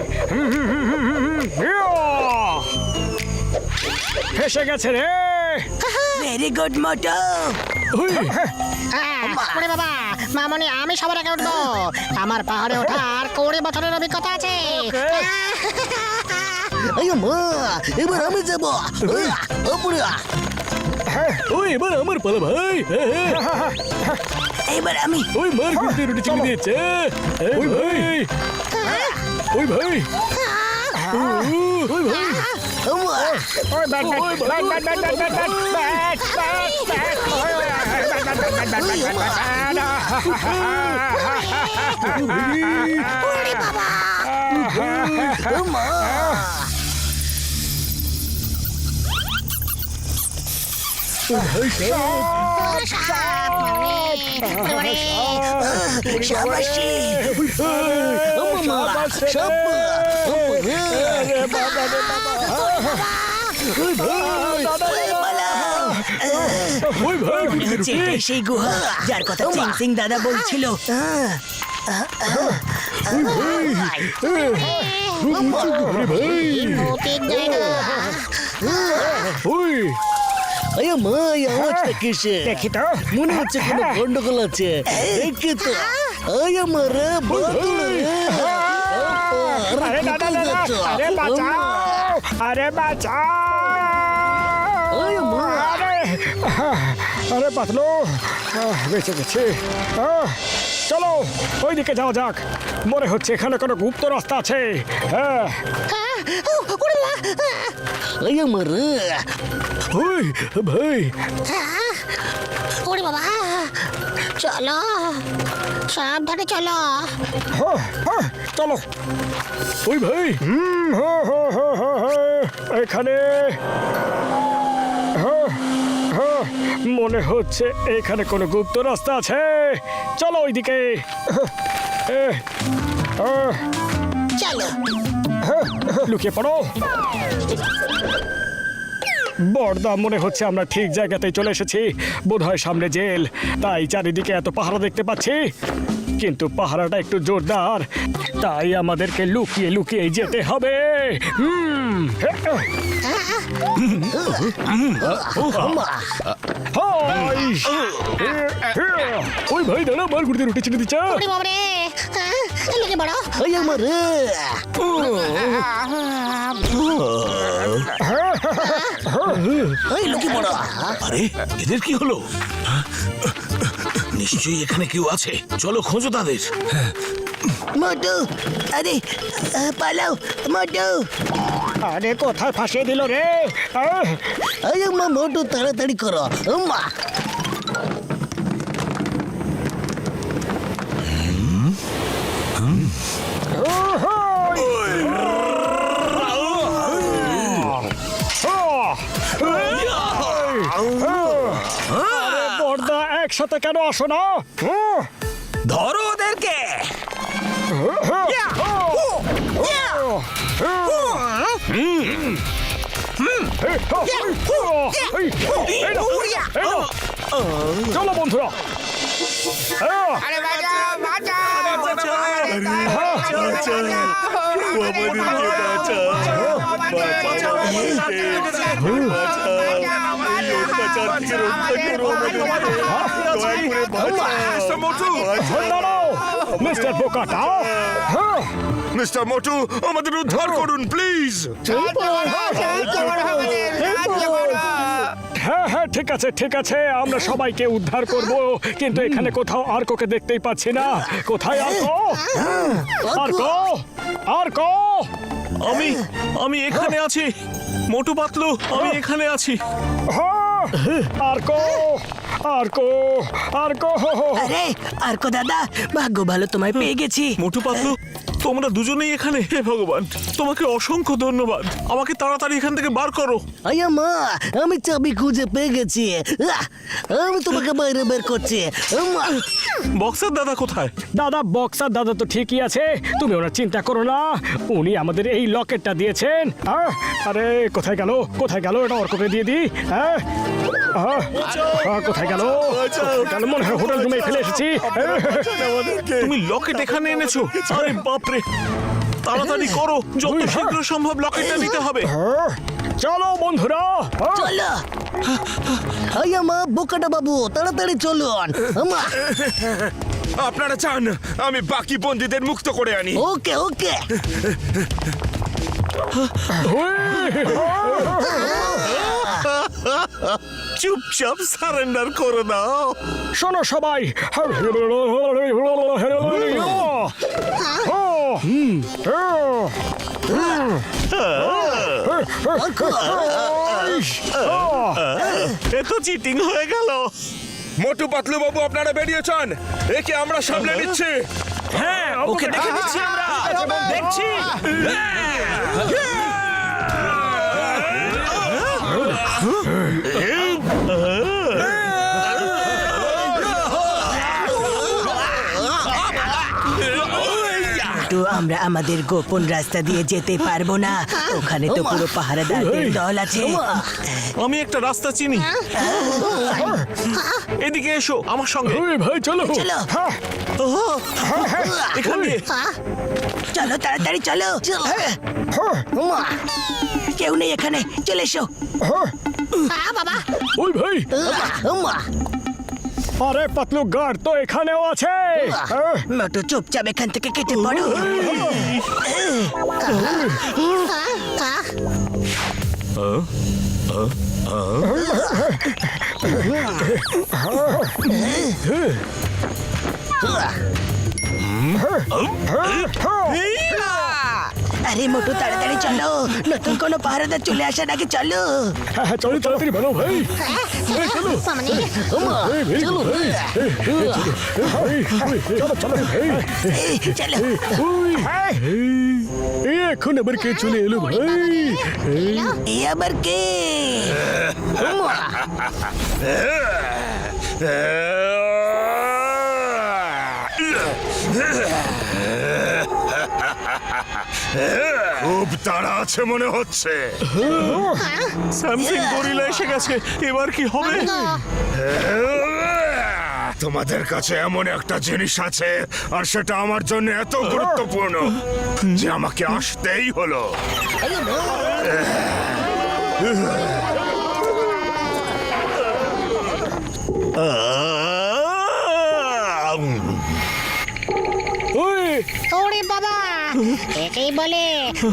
S5: ফেসে গেছে রে।
S7: ভেরি গুড মোটু।
S4: ওরে বাবা, মামনি আমি সবার আগে উঠবো। আমার পাহাড়ে ওঠার 20 বছরের অভিজ্ঞতা আছে।
S7: এবার আমি যাবো।
S9: ওই এবার আমার পালা ভাই।
S7: এবার আমি।
S9: ওই মার গুড়তে রুটি চিনি দিয়েছে। ওই ভাই, ওই ভাই, ওই ভাই।
S5: ওই bat bat bat bat bat bat bat bat bat. ওই ওই bat bat bat bat bat bat.
S10: ওরে বাবা
S7: শাবাশি। মনে হচ্ছে এটাই সেই গুহা যার কথা সিং দাদা বলছিল।
S10: ভৌতিক জায়গা।
S9: ওই
S7: আওয়াজটা কিসে?
S5: দেখি তো।
S7: মনে হচ্ছে কোনো গন্ডগোল আছে। দেখি তো। আমার
S5: আরে দাদা দাদা, আরে বাঁচাও, আরে বাঁচাও। আরে পাতলু, বেঁচে গেছে। চলো ওইদিকে যাওয়া যাক। মনে হচ্ছে এখানে কোনো গুপ্ত রাস্তা আছে। হ্যাঁ।
S7: আমার
S9: ওই ভাই,
S10: ওরে বাবা, চলো সাবধানে চলো।
S5: চলো।
S9: ওই ভাই।
S5: এখানে মনে হচ্ছে এখানে কোনো গুপ্ত রাস্তা আছে। চলো ওইদিকে।
S10: চলো
S5: লুকিয়ে পড়ো। বড়দা, মনে হচ্ছে আমরা ঠিক জায়গাতেই চলে এসেছি। বোধহয় সামনে জেল, তাই চারিদিকে এত পাহারা দেখতে পাচ্ছি। কিন্তু পাহারাটা একটু জোরদার, তাই আমাদেরকে লুকিয়ে লুকিয়ে যেতে হবে।
S9: ওই ভাই দাঁড়া, মার গুড়তে রুটি চিনি দিচ্ছে।
S10: ওরে বাবা রে, লুকিয়ে পড়ো।
S7: আমার লুকিয়ে পড়ো।
S6: আরে এদের কি হলো? নিশ্চয়ই এখানে কেউ আছে, চলো খোঁজো তাদের।
S7: মোটু, আরে পালাও মোটু।
S5: আরে কোথায় ফাঁসিয়ে দিল রে?
S7: মোটু তাড়াতাড়ি করো। মা
S5: বড়দা, একসাথে কেন আসো না?
S11: ধরো ওদেরকে।
S5: চলো বন্ধুরা। মিস্টার বোকাটা,
S3: মিস্টার মোটু, আমাদের উদ্ধার করুন প্লিজ।
S5: হ্যাঁ হ্যাঁ ঠিক আছে আমরা সবাইকে উদ্ধার করব, কিন্তু এখানে কোথাও আর্ককে দেখতেই পাচ্ছি না। কোথায় আর্ক? আর্ক!
S6: আমি এখানে আছি, মোটু পাতলু, আমি এখানে আছি।
S5: আর্ক!
S7: আরে আর্ক দাদা, ভাগ্য ভালো তোমায় পেয়ে গেছি।
S6: মোটু পাতলু, তোমরা দুজনেই এখানে? হে ভগবান, তোমাকে অসংখ্য ধন্যবাদ। আমাকে তাড়াতাড়ি এখান থেকে বার করো।
S7: আয়া মা, আমি চাবি খুঁজে পেয়ে গেছি। আমি তোমাকে বাইরে বের করছি।
S6: বক্সার দাদা কোথায়?
S5: দাদা, বক্সার দাদা তো ঠিকই আছে, তুমি ওরা চিন্তা করো না। উনি আমাদের এই লকেটটা দিয়েছেন। আরে কোথায় গেল এটা অর্ককে দিয়ে দিই। কোথায় গেল? মনে হয় হোটেল রুমে ফেলে এসেছি।
S6: তুমি লকেট এখানে এনেছো? আরে বাপরে, তাড়াতাড়ি করো, যত শীঘ্র সম্ভব লকেটটা নিতে হবে।
S5: চলো বন্ধুরা,
S7: চলো। আয়া মা, বোকাটা বাবু, তাড়াতাড়ি চলুন।
S3: আপনারা চান আমি বাকি বন্দীদের মুক্ত করে আনি?
S7: ওকে ওকে।
S6: চুপচাপ সারেন্ডার করে দাও।
S5: শোনো সবাই,
S6: এ তো চিটিং হয়ে গেল।
S3: মোটু পাতলু বাবু, আপনারা বেরিয়ে যান, একে আমরা সামলে নিচ্ছি।
S2: হ্যাঁ, ওকে দেখে নিচ্ছি আমরা, দেখছি।
S7: তো আমরা আমাদের গোপন রাস্তা দিয়ে যেতে পারবো না, ওখানে তো পুরো পাহারাদারদের দল আছে।
S6: আমি একটা রাস্তা চিনি, এদিকে এসো আমার সঙ্গে।
S5: ভাই চলো
S7: চলো
S6: এখানে
S7: চলো, তাড়াতাড়ি চলো। কেউ নেই এখানে, চলে এসো।
S10: বাবা,
S5: ওই ভাই, আরে পাতলু গার্ড তো এখানেও আছে।
S7: মোটু চুপচাপ এখান থেকে কেটে পড়ো। আরে মোটু, তাড়াতাড়ি চলো, নতুন কোনো পাহারাদার চলে আসার আগে চলো।
S5: হ্যাঁ চলো, তাড়াতাড়ি ভালো ভাই।
S10: মামনি,
S5: চলো ভাই,
S7: চলো।
S5: এখন আবার কে চলে এলো ভাই?
S7: এ আবার কে?
S3: খুব তাড়া আছে মনে হচ্ছে।
S6: স্যামসিং গরিলা এসে গেছে, এবার কি হবে?
S3: তোমাদের কাছে এমন একটা জিনিস আছে, আর সেটা আমার জন্য এত গুরুত্বপূর্ণ যে আমাকে আসতেই হলো।
S10: ওরে বাবা, একেই বলে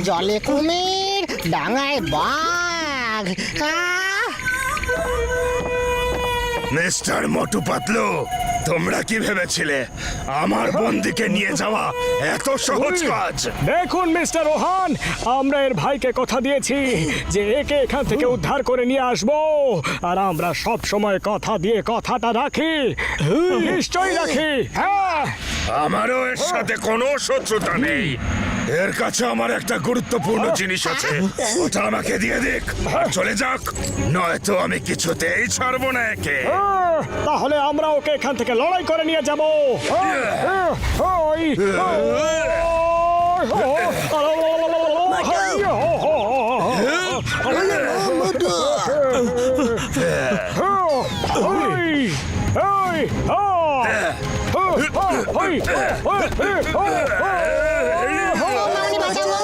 S10: জলে কুমির, ডাঙায় বাঘ।
S3: মিস্টার মোটু পাতলু, তোমরা কি ভেবেছিলে আমার বন্দিকে নিয়ে যাওয়া এত সহজ কাজ?
S5: দেখুন মিস্টার রোহান, আমরা এর ভাইকে কথা দিয়েছি যে একে এখান থেকে উদ্ধার করে নিয়ে আসবো, আর আমরা সব সময় কথা দিয়ে কথাটা রাখি। নিশ্চয়ই রাখি। হ্যাঁ,
S3: আমারও এর সাথে কোনো শত্রুতা নেই। এর কাছে আমার একটা গুরুত্বপূর্ণ জিনিস আছে, ওটা আমাকে দিয়ে দিক আর চলে যাক, নয়তো আমি কিছুতেই ছাড়বো না একে।
S5: তাহলে আমরা ওকে এখান থেকে লড়াই করে নিয়ে যাবো।
S10: মামনি বাঁচাবো।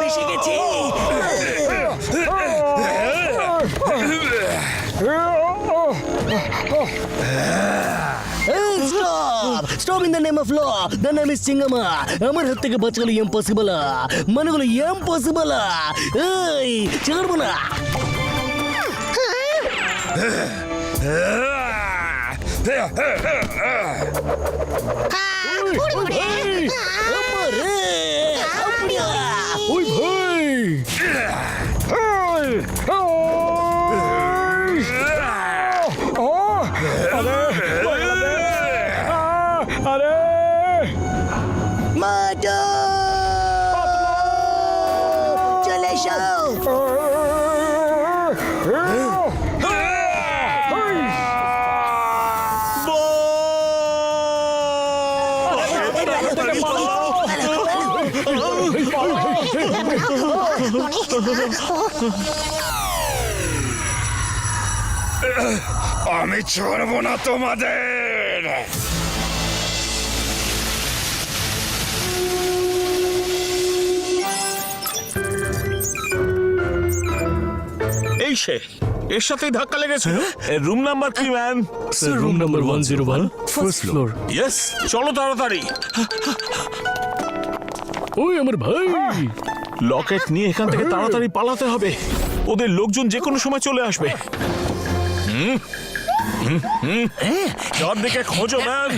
S7: এসে গেছি। Stop in the name of law the name is সিঙ্গামা আমার হাত থেকে বাঁচালো ইম্পসিবল মানে হলো ইম্পসিবল এই ছাড়বো না
S5: ওই ভাই আরে
S7: মাটো চলে এসো
S3: আমি ছাড়বো না তোমাদের।
S6: এই সে এর সাথেই ধাক্কা লেগেছে। রুম নাম্বার কি man?
S9: Room number 101 first floor.
S6: Yes, চলো তাড়াতাড়ি।
S9: ওই আমার ভাই
S6: লকেট নিয়ে এখান থেকে তাড়াতাড়ি পালাতে হবে, ওদের লোকজন যে কোনো সময় চলে আসবে। চারদিকে খোঁজো ম্যান।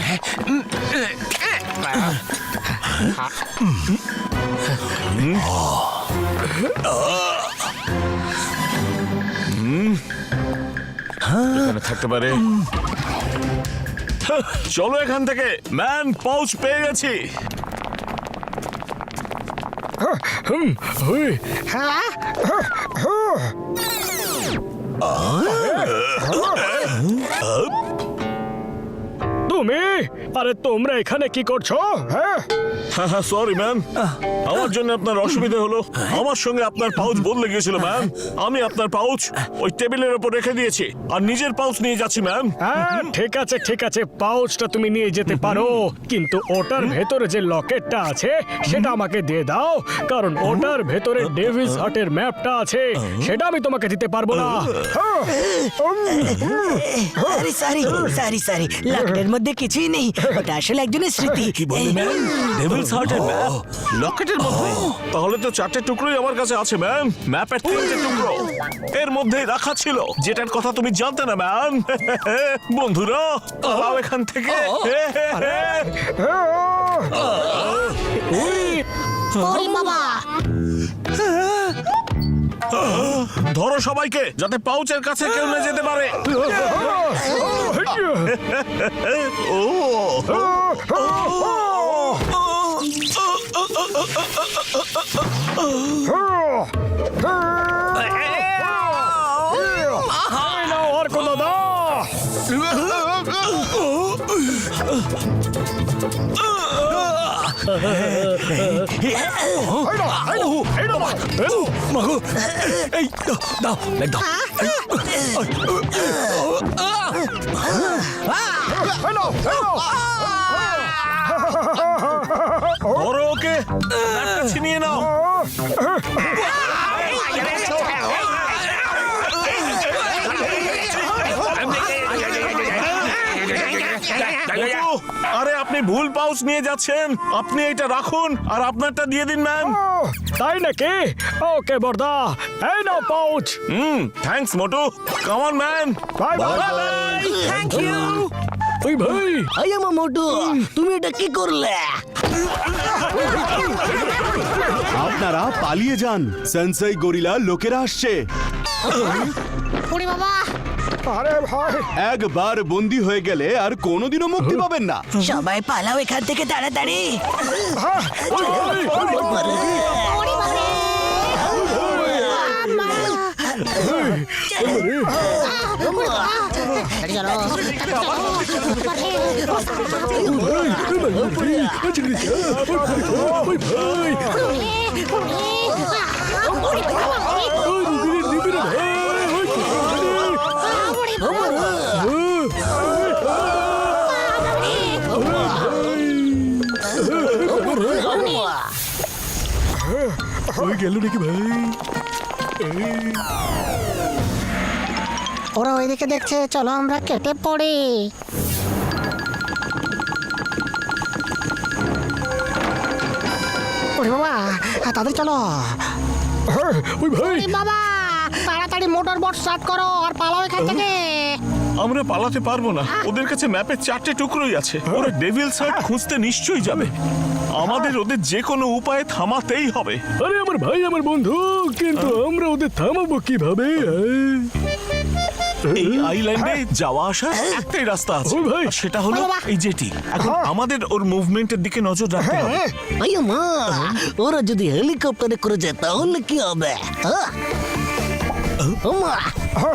S6: এখানে থাকতে পারে। চলো এখান থেকে ম্যান, পাউচ পেয়ে গেছি।
S5: তুমি আরে তোমরা এখানে কি করছো? হ্যাঁ
S6: হ্যাঁ সরি ম্যাম, আমার জন্য আপনার অসুবিধা হলো। আমার সঙ্গে আপনার পাউচ বদলে গিয়েছিল ম্যাম। আমি আপনার পাউচ ওই টেবিলের উপর রেখে দিয়েছি আর নিজের পাউচ নিয়ে যাচ্ছি ম্যাম।
S5: হ্যাঁ ঠিক আছে পাউচটা তুমি নিয়ে যেতে পারো, কিন্তু ওটার ভেতরে যে লকেটটা আছে সেটা আমাকে দিয়ে দাও, কারণ ওটার ভেতরে ডেভিস হার্টের ম্যাপটা আছে, সেটা আমি তোমাকে দিতে পারবো না।
S7: আরে সরি সরি সরি লকেটের মধ্যে কিছুই নেই, ওটা আসলে একজনের স্মৃতি।
S6: কি বললি ম্যাম? ডেভিলস হার্টের ম্যাপ লকেটের মধ্যে? তাহলে তো 4টে টুকরোই আমার কাছে আছে ম্যাম। ম্যাপের 3টে টুকরো এর মধ্যেই রাখা ছিল, যেটার কথা তুমি জানতে না ম্যাম। বন্ধুরা পালাও এখান থেকে।
S10: ওরে বাবা,
S6: ধরো সবাইকে, যাতে পাউচের কাছে কেউ না যেতে পারে।
S5: অর্ক দাদা
S6: ধরো ওকে, ম্যাপটা ছিনিয়ে নাও। আরে আপনি ভুল পাউচ নিয়ে যাচ্ছেন, আপনি এটা রাখুন আর আপনারটা দিয়ে দিন ম্যাম।
S5: তাই নাকি? ওকে বর্দা, এই নাও pouch.
S6: Thanks Motu, come on man.
S5: Bye bye.
S7: Thank you.
S5: ওই ভাই
S7: আই এম মোটু, তুমি এটা কি করলে?
S1: আপনারা পালিয়ে যান, সেন্সাই গরিলা লোকেরা আসছে।
S10: ওরে বাবা,
S5: আরে ভাই
S1: একবার বন্দী হয়ে গেলে আর কোনোদিনও মুক্তি পাবেন না।
S7: সবাই পালাও এখান থেকে তাড়াতাড়ি।
S10: ওরে বাবা,
S5: গেল নাকি ভাই?
S4: ওরা ওইদিকে দেখছে, চলো আমরা কেটে পড়ি। তাড়াতাড়ি চলো
S5: ওই ভাই
S4: ওরে বাবা তাড়াতাড়ি মোটর বোট স্টার্ট করো আর পালাও এখান থেকে
S6: আমরা পালাতে পারবো না, ওদের কাছে ম্যাপের 4টে টুকরোই আছে। ওরা ডেভিলস হার্ট খুঁজতে নিশ্চয়ই যাবে। আমাদের ওদের যে কোনো উপায়ে থামাতেই হবে।
S5: আরে আমার ভাই আমার বন্ধু, কিন্তু আমরা ওদের থামাবো কিভাবে?
S6: এই আইল্যান্ডে যাওয়া আসার একটাই রাস্তা আছে,
S5: ও ভাই।
S6: আর সেটা হলো এই জেটি। এখন আমাদের ওর মুভমেন্টের দিকে নজর রাখতে হবে।
S7: আইয়া মা, ওরা যদি হেলিকপ্টারে করে যায় তাহলে কি হবে?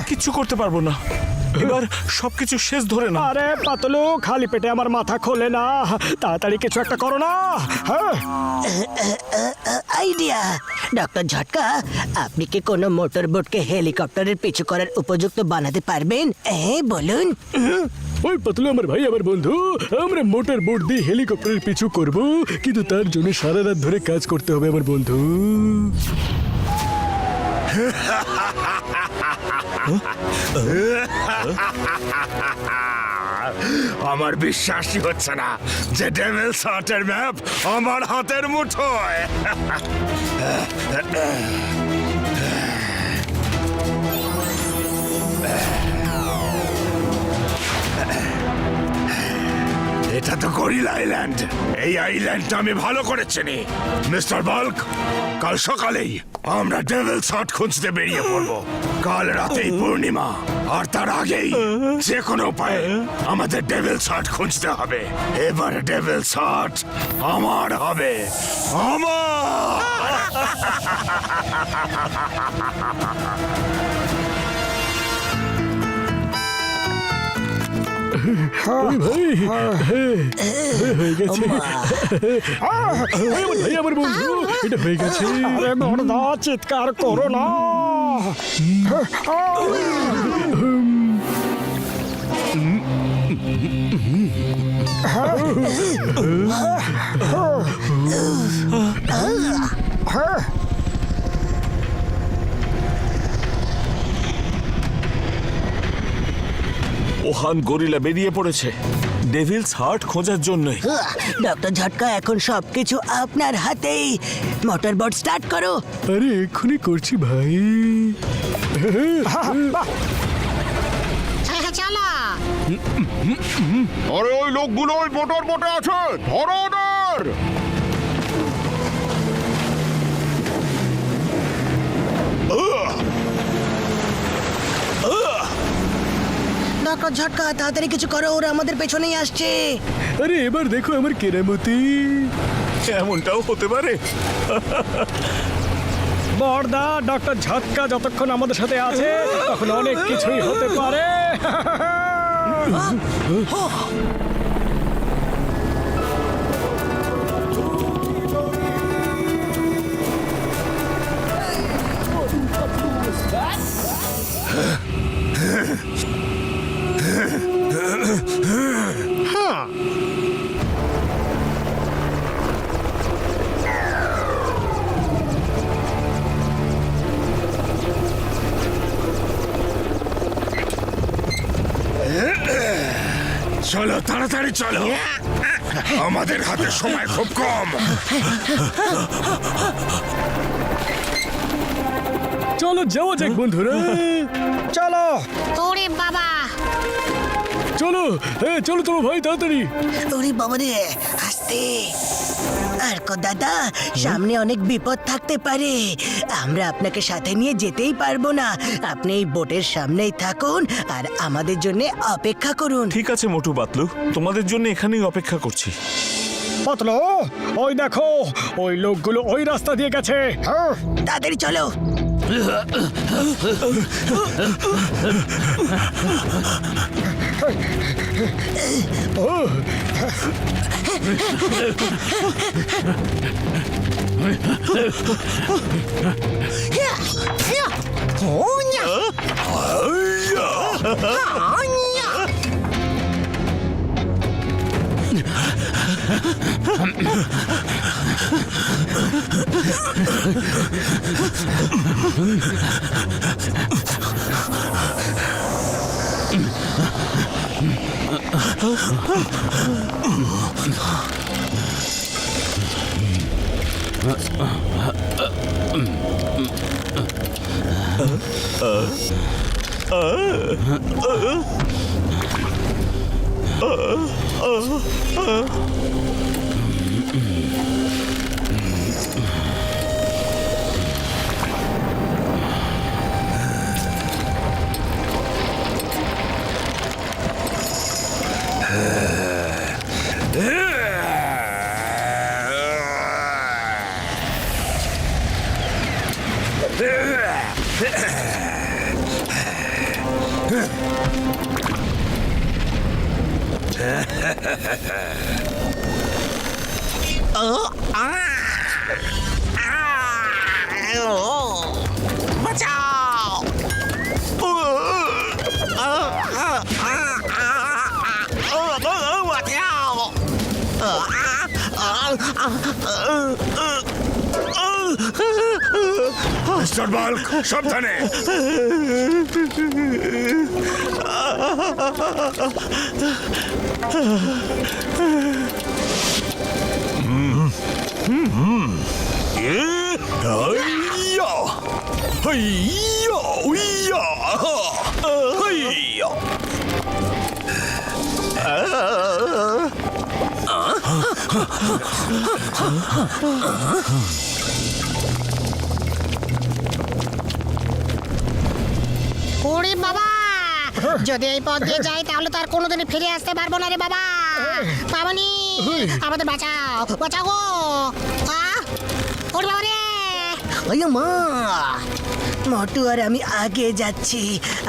S6: কিচ্ছু করতে পারবো না, এবার সবকিছু শেষ ধরে না।
S5: আরে পাতলু, খালি পেটে আমার মাথা খোলে না, তাড়াতাড়ি কিছু একটা করো না। হ্যাঁ
S7: আইডিয়া। ডক্টর ঝটকা, আপনি কি কোনো মোটর বোটকে হেলিকপ্টারের পিছু করার উপযুক্ত বানাতে পারবেন? বলুন।
S5: ওই পাতলু আমার ভাই আমার বন্ধু, আমরা মোটর বোট দিয়ে হেলিকপ্টারের পিছু করব, কিন্তু তার জন্য সারা রাত ধরে কাজ করতে হবে আমার বন্ধু।
S3: আমার বিশ্বাসই হচ্ছে না যে ডেভিলস হার্টের ম্যাপ আমার হাতের মুঠোয়। এটা তো গরিলা আইল্যান্ড। এই আইল্যান্ডটা আমি ভালো করে চিনি। মিস্টার বাল্ক, কাল সকালেই আমরা ডেভিলস হার্ট খুঁজতে বেরিয়ে পড়ব। কাল রাতেই পূর্ণিমা, আর তার আগেই যে কোনো উপায়ে আমাদের ডেভিলস হার্ট খুঁজতে হবে। এবার ডেভিলস হার্ট আমার হবে, আমার।
S5: ওই ভাই, হয়ে গেছে। আমার ভাই আমার বন্ধু, এটা হয়ে গেছে। আরে বড়দা, চিৎকার করো না।
S6: ওহান গরিলা বেরিয়ে পড়েছে ডেভিলস হার্ট খোঁজার জন্য।
S7: ডক্টর ঝটকা, এখন সবকিছু আপনার হাতেই। মোটর বোট স্টার্ট করো।
S5: আরে এক্ষুনি করছি ভাই।
S4: হ্যাঁ চলো
S1: আরে ওই লোকগুলো ওই মোটর বোটে আছে, ধরো ওদের।
S7: ডক্টর ঝটকা, তাড়াতাড়ি কিছু করো, ওরা আমাদের পেছনেই আসছে।
S5: আরে এবার দেখো আমার কেরামতি।
S6: এমনটাও হতে পারে।
S5: বড়দা, ডক্টর ঝটকা যতক্ষণ আমাদের সাথে আছে তখন অনেক কিছুই হতে পারে।
S3: চলো তাড়াতাড়ি চলো, আমাদের হাতে সময় খুব কম।
S5: চলো যাওয়া যাক বন্ধুরা, চলো
S10: ওরে বাবা
S5: চলো। হ্যাঁ চলো চলো ভাই, তাড়াতাড়ি।
S7: ওরে বাবা রে, আস্তে। আর কো দাদা, সামনে অনেক বিপদ থাকতে পারে, আমরা আপনাকে সাথে নিয়ে যেতেই পারবো না। আপনি এই বোটের সামনেই থাকুন আর আমাদের জন্য অপেক্ষা করুন।
S6: ঠিক আছে মোটু পাতলু, তোমাদের জন্য এখানেই অপেক্ষা করছি।
S5: পাতলো, ওই দেখো ওই লোকগুলো ওই রাস্তা দিয়ে গেছে। হ্যাঁ
S7: তাড়াতাড়ি চলো।
S11: বাঁচাও!
S3: মিস্টার বাল্ক, সাবধানে।
S4: ওরে বাবা, যদি এই পথ দিয়ে যাই তাহলে তো আর কোনোদিনই ফিরে আসতে পারবো না রে বাবা। মামনি, আমাদের বাঁচাও, বাঁচাও গো। ওরে বাবা রে!
S7: ওই মা, মোটু আর আমি আগে যাচ্ছি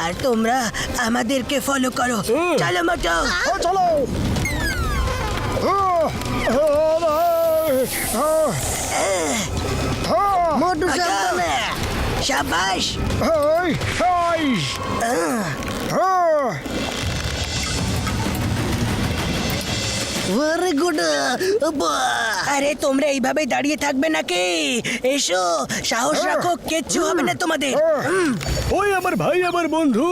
S7: আর তোমরা আমাদেরকে ফলো করো। চলো মোটু।
S5: চলো।
S7: মোটু সামনে। শাবাশ। Very good. আরে তোমরা এইভাবে দাঁড়িয়ে থাকবে নাকি? এসো, সাহস রাখো, কিচ্ছু হবে না তোমাদের।
S5: ওই আমার ভাই, আমার বন্ধু,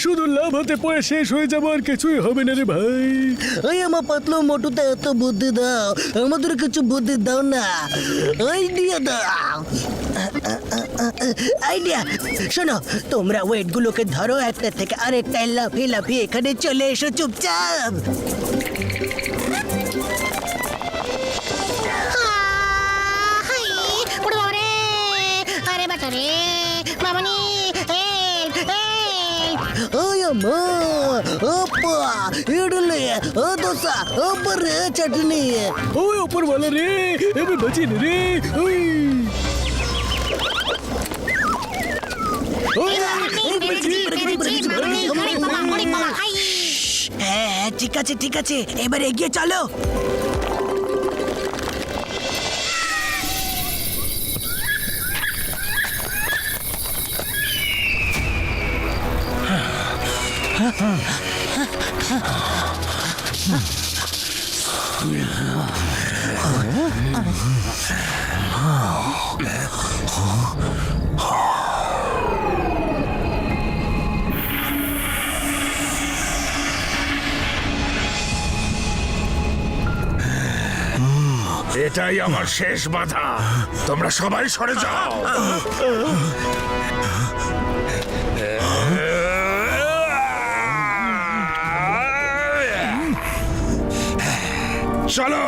S5: শুধু লাভ হতে পড়ে শেষ হয়ে যাবো, আর কিছুই হবে না রে ভাই।
S7: ওই আমার পাতলু মোটুতে এত বুদ্ধি দাও, আমাদের কিছু বুদ্ধি দাও না, আইডিয়া দাও। আইডিয়া। শোনো, তোমরা ওয়েট গুলোকে ধরো, একটা থেকে আরেকটা লাফিয়ে লাফিয়ে এখানে চলে এসো চুপচাপ।
S4: ওরে বাবা রে! আরে বাঁচা রে! মামনি, হেল্প, হেল্প!
S7: ওই মা, ওপা, ইডলি, ও দোসা, ওপরে চাটনি।
S5: ওই ওপর বলে রে, এবার বাঁচি রে। ওই
S7: হ্যাঁ, ঠিক আছে ঠিক আছে, এবার এগিয়ে চলো।
S3: এটাই আমার শেষ বাধা। তোমরা সবাই সরে যাও। চলো।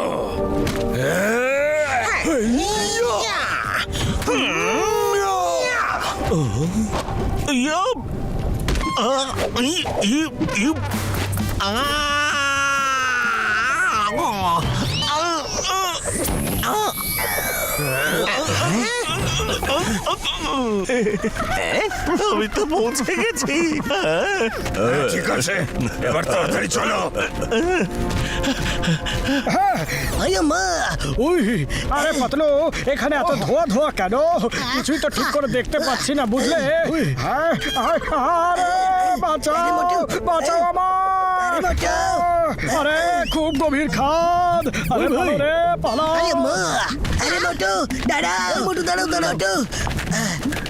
S6: আমি তো পৌঁছে গেছি।
S3: ঠিক আছে, এবার তাড়াতাড়ি চলো।
S7: মা,
S5: ওই, আরে পাতলু, এখানে এত ধোয়া ধোয়া কেন? কিছুই তো ঠিক করে দেখতে পাচ্ছি না, বুঝলে? আরে বাঁচাও, বাঁচাও আমার! আরে খুব গভীর খাদ। আরে ভালো রে, পালাও।
S7: আরে মোটু দাঁড়াও, মোটু দাঁড়াও, দাঁড়াও।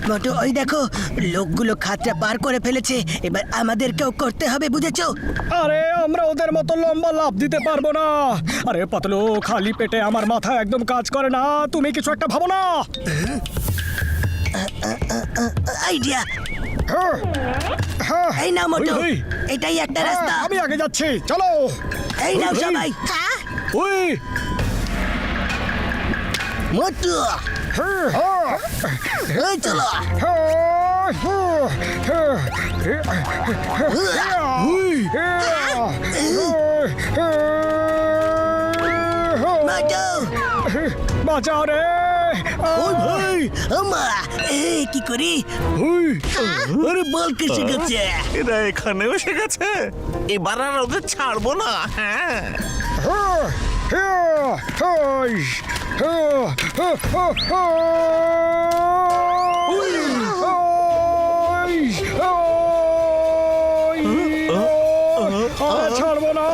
S7: মোটু ওই দেখো লোকগুলো খাতটা পার করে ফেলেছে, এবার আমাদেরকেও করতে হবে, বুঝেছো?
S5: আরে আমরা ওদের মতো লম্বা লাভ দিতে পারবো না। আরে পাতলু, খালি পেটে আমার মাথা একদম কাজ করে না, তুমি কিছু একটা ভাবো না।
S7: আইডিয়া,
S5: হ্যাঁ, হ্যাঁ,
S7: এই নাও মোটু,
S5: ওই, ওই,
S7: এটাই একটা
S5: হ্যাঁ,
S7: রাস্তা।
S5: আমি আগে যাচ্ছি, চলো।
S7: এই নাও
S5: ওই,
S7: সবাই।
S5: ওই,
S7: মোটু,
S5: হ্যাঁ, হ্যাঁ,
S7: এই চলো।
S5: হ্যাঁ, হ্যাঁ, হ্যাঁ, ওই, হ্যাঁ,
S7: মোটু,
S5: বাঁচাও রে।
S7: ওই ভাই, আমা, কি করি? আরে বল কেসে গেছে।
S6: এরা এখানেও এসে গেছে।
S11: এবার আর ওদের ছাড়বো না। হ্যাঁ,
S5: ছাড়বো না।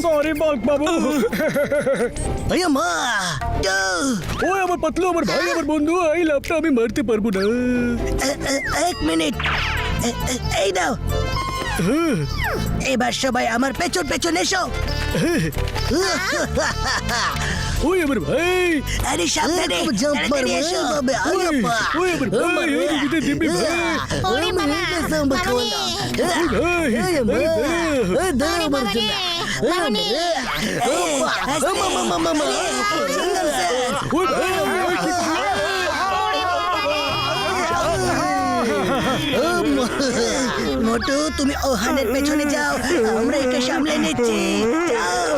S5: সরি বাঘ বাবু।
S7: এই মা,
S5: ওই আমার পাতলু, আমার ভাই, আমার বন্ধু, এই লাভটা আমি মারতে পারবো না।
S7: এক মিনিট, এই দাও। এবার সবাই আমার পেছন পেছন এসো।
S5: ওই আমার ভাই,
S7: আরে সাবধানে, তাড়াতাড়ি এসো।
S5: ওই আমার ভাই, ওই দিকে দিবি ভাই।
S10: ওরে বাবা, মামনি, ওরে বাবা রে, মামনি।
S7: মোটু, তুমি ওহানের পেছনে যাও, আমরা এটা সামলে নিচ্ছি। যাও।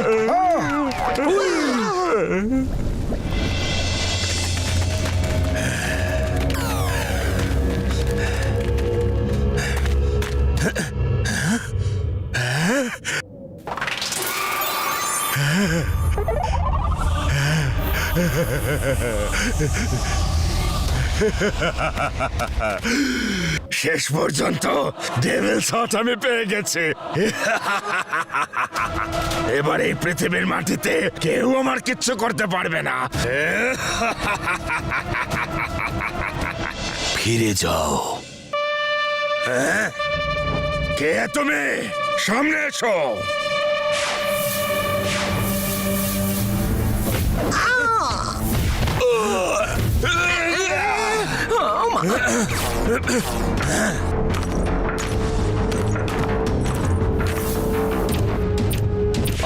S3: শেষ পর্যন্ত ডেভিলস হার্ট আমি পেয়ে গেছি। এবার এই পৃথিবীর মাটিতে কেউ আমার কিচ্ছু করতে পারবে না।
S1: ফিরে যাও।
S3: কে তুমি? সামনে এসো।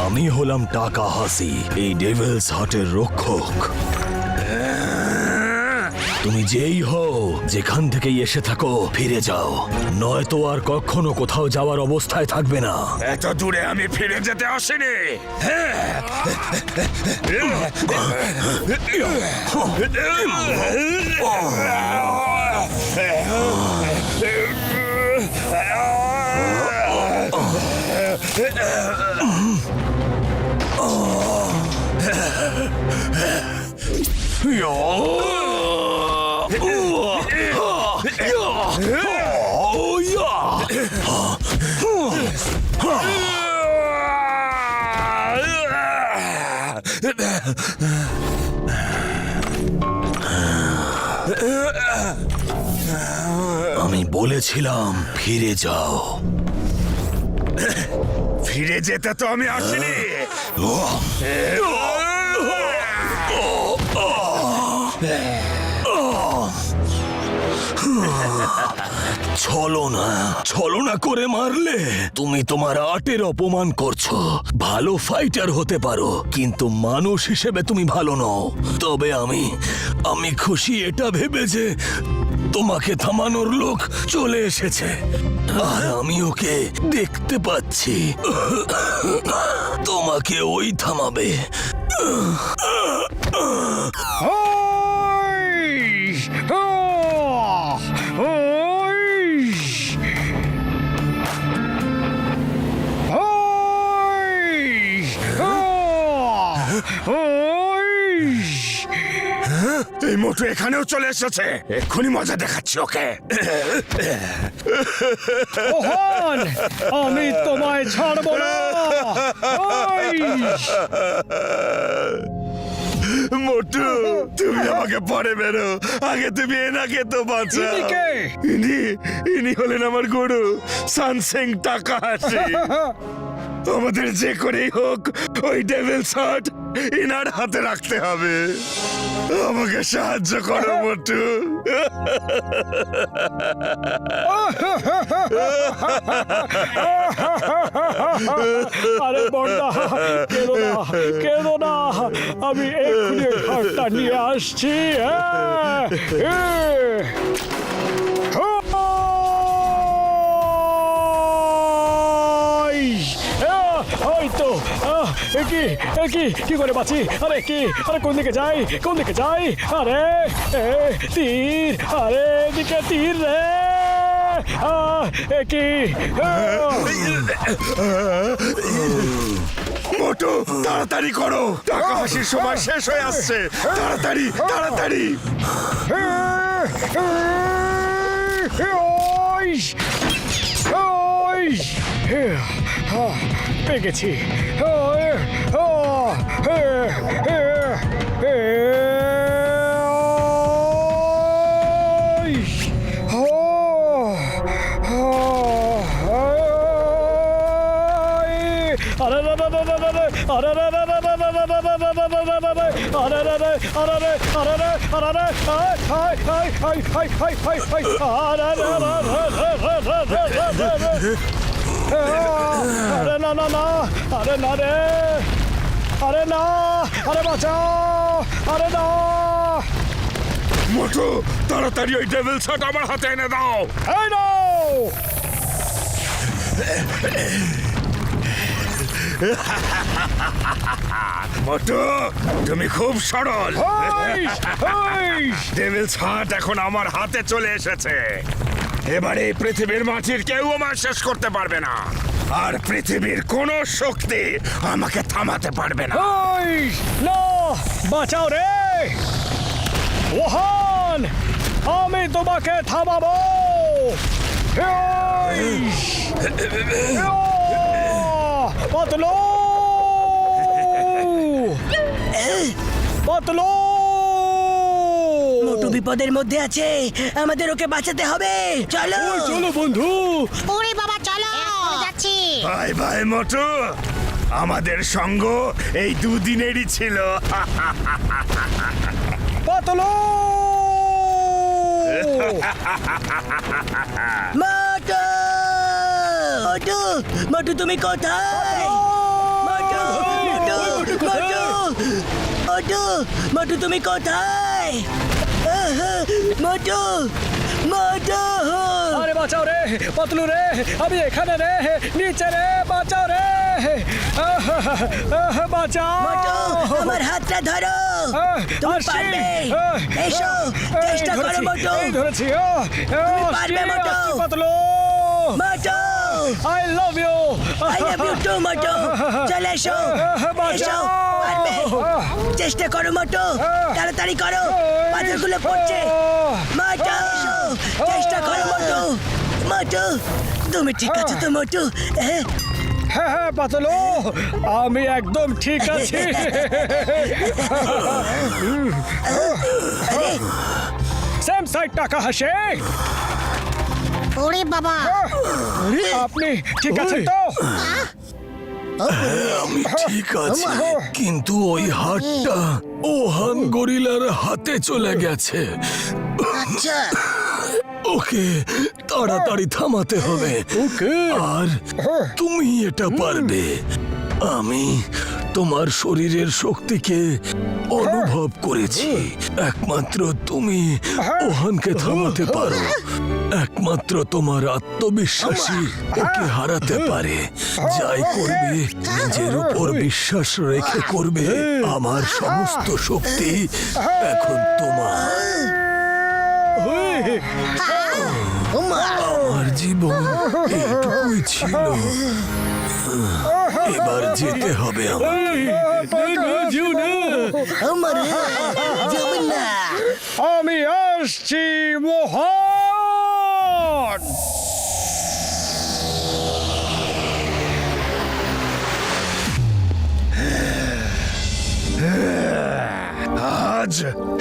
S1: আমি হলাম টাকা হাসি, এই ডেভিলস হার্টের রক্ষক। তুমি যেই হও, যেখান থেকেই এসে থাকো, ফিরে যাও, নয়তো আর কখনো কোথাও যাওয়ার অবস্থায় থাকবে না।
S3: এত দূরে আমি ফিরে যেতে আসিনি।
S1: আমি বলেছিলাম ফিরে যাও।
S3: ফিরে যেতে তো আমি আসিনি।
S1: ছলনা করে মারলে তুমি তোমার আর্টের অপমান করছো। ভালো ফাইটার হতে পারো, কিন্তু মানুষ হিসেবে তুমি ভালো নও। তবে আমি খুশি এটা ভেবে যে তোমাকে থামানোর লোক চলে এসেছে, আর আমি ওকে দেখতে পাচ্ছি। তোমাকে ওই থামাবে।
S3: এই মোটু এখানেও চলে এসেছে। এক্ষুনি মজা দেখাচ্ছি ওকে।
S5: ওহান, আমি তোমায় ছাড়বো না।
S3: মোটু তুমি আমাকে পরে বেরো, আগে তুমি এনাকে তো বাঁচা। ইনি হলেন আমার গুরু সানসিং টাকাহাশি। আমাদের যে করেই হোক ওই ডেভিলস হার্ট ইনার হাতে রাখতে হবে। আমাকে সাহায্য করো মোটু।
S5: আরে বড়দা, কেঁদো না, আমি এক্ষুনি ঘরটা নিয়ে আসছি। ওই তো কি করে বাঁচি? আরে কোন দিকে যাই? আরে তীর, আরে এদিকে তীর রে।
S3: মোটু তাড়াতাড়ি করো, টাকা হাসির সময় শেষ হয়ে আসছে। তাড়াতাড়ি তাড়াতাড়ি।
S5: পেয়ে গেছি। আরে বাঁচাও, আরে না।
S3: মোটু তাড়াতাড়ি ওই ডেভিল শার্ট আমার হাতে এনে দাও।
S5: এই নাও।
S3: মোটু তুমি খুব সরল। ডেভিলস হার্ট এখন আমার হাতে চলে এসেছে। এবারে পৃথিবীর মাটির কেউ আমার শেষ করতে পারবে না, আর পৃথিবীর কোন শক্তি আমাকে থামাতে পারবে না।
S5: না, বাঁচাও রে ওহান, আমি তোমাকে থামাবো। পাতলু, পাতলু,
S7: মোটু বিপদের মধ্যে আছে, আমাদের ওকে বাঁচাতে হবে। চলো
S5: চলো বন্ধু।
S4: ওরে বাবা চলো, যাচ্ছি।
S3: বাই বাই মোটু, আমাদের সঙ্গ এই দুদিনেরই ছিল।
S5: পাতলু,
S7: মোটু, মোটু, মোটু তুমি কোথায়? মোটু, মোটু, মোটু, মোটু, মোটু তুমি কোথায়? মোটু, মোটু,
S5: আরে বাঁচাও রে পাতলু রে, আমি এখানে রে, নিচে রে, বাঁচাও রে, বাঁচাও।
S7: মোটু আমার হাতটা ধরো, তুমি
S5: আসছি।
S7: পারবে। এসো, চেষ্টা করো মোটু।
S5: ধরেছি।
S7: তুমি পারবে Motu.
S5: Patlu,
S7: Motu,
S5: I love you.
S7: I love you too, Motu. চলে এসো, এসো, পারবে। চেষ্টা করো মোটু, তাড়াতাড়ি করো, পাথরগুলো পড়ছে। মোটু, চেষ্টা করো মোটু। মোটু, তুমি ঠিক আছো তো মোটু?
S5: হ্যাঁ হ্যাঁ পাতলু, আমি একদম ঠিক আছি। সেম সাইড টাকা হাসে।
S4: ওরে বাবা,
S5: আপনি ঠিক আছেন তো?
S1: আমি ঠিক আছি, কিন্তু ওই হাতটা ওহান গরিলার হাতে চলে গেছে।
S4: আচ্ছা
S1: ওকে তাড়াতাড়ি থামাতে হবে। আর তুমি এটা পারবে। আমি তোমার শরীরের শক্তিকে অনুভব করেছি। একমাত্র তুমি ওহানকে থামাতে পারো। একমাত্র তোমার আত্মবিশ্বাসী ওকে হারাতে পারে। যাই করবে নিজের উপর বিশ্বাস রেখে করবে। আমার সমস্ত শক্তি এখন তোমার। আমার জীবন এইটুকুই ছিল, এবার যেতে হবে
S7: আমার যাবেন না।
S5: আমি আসছি মোহন।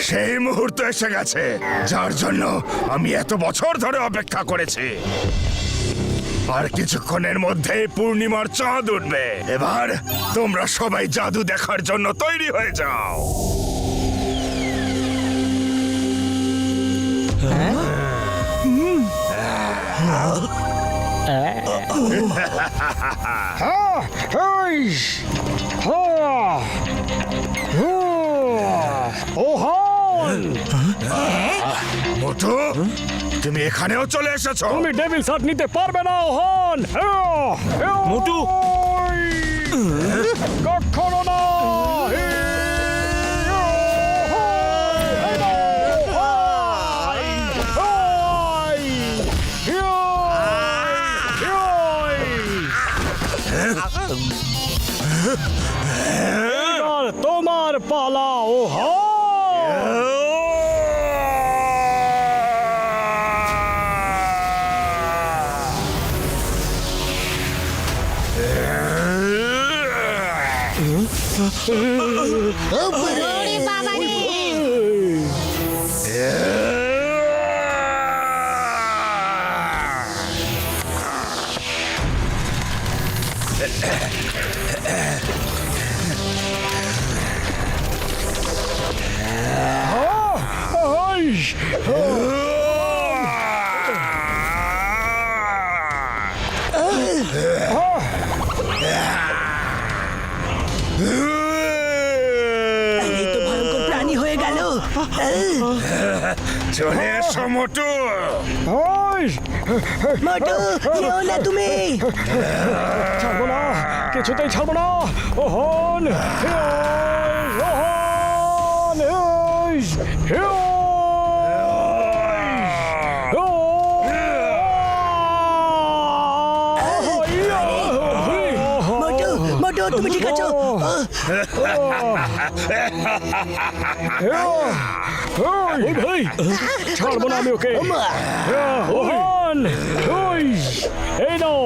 S3: সেই মুহূর্ত এসে গেছে যার জন্য আমি এত বছর ধরে অপেক্ষা করেছি। আর কিছুক্ষণের মধ্যে পূর্ণিমার চাঁদ উঠবে। এবার তোমরা সবাই জাদু দেখার জন্য তৈরি হয়ে যাও। মোটু, তুমি এখানেও চলে এসেছো?
S5: তুমি ডেভিল শার্ট নিতে পারবে না ওহন।
S6: মোটু!
S5: কখনো না। এবার তোমার পালা ওহন।
S10: ওরে বাবা রে
S7: এই তো ভয়ঙ্কর প্রাণী হয়ে গেল।
S3: চলে এসো মোটু।
S7: মোটু, যেও না তুমি।
S5: ছাড়বো না, কিছুতেই ছাড়বো না। ওহন,
S7: মোটু, মোটু, তুমি ঠিক আছো?
S5: ভাই ছাড়বো না আমি ওকে। ওহন, এই নাও।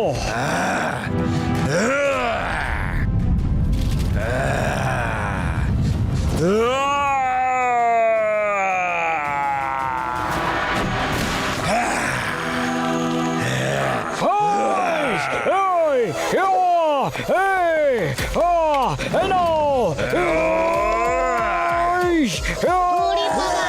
S10: ওরে বাবা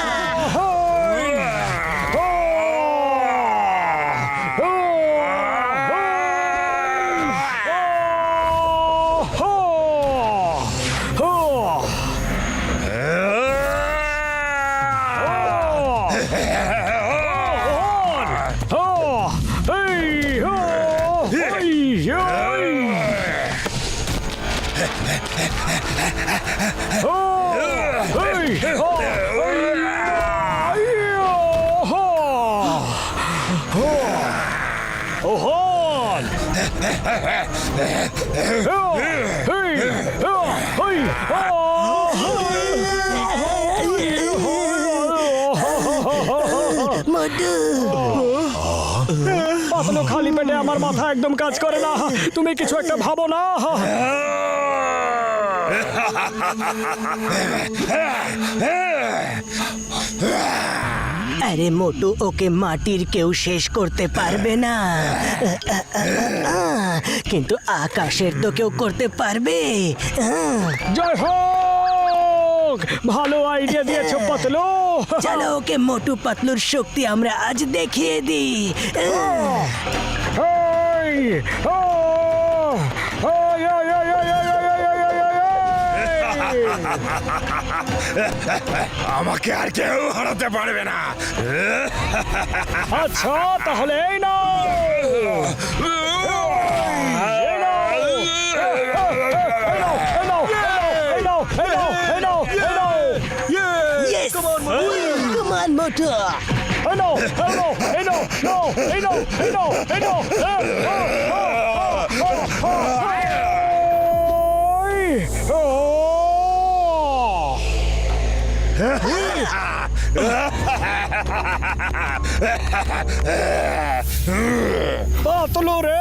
S10: পাতলো খালি পেটে আমার মাথা একদম কাজ করে না। তুমি কিছু একটা ভাবো না।
S7: আরে মোটু, ওকে মাটির কেউ শেষ করতে পারবে না, কিন্তু আকাশের তো কেউ করতে পারবে।
S5: জয় হোক, ভালো আইডিয়া দিয়েছো পাতলু।
S7: চলো ওকে মোটু পাতলুর শক্তি আমরা আজ দেখিয়ে দিই।
S3: আমাকে আর কেউ হারাতে পারবে না।
S5: আচ্ছা তাহলে এই নাও।
S7: Yes! Come on, Motu!
S5: Patlu রে!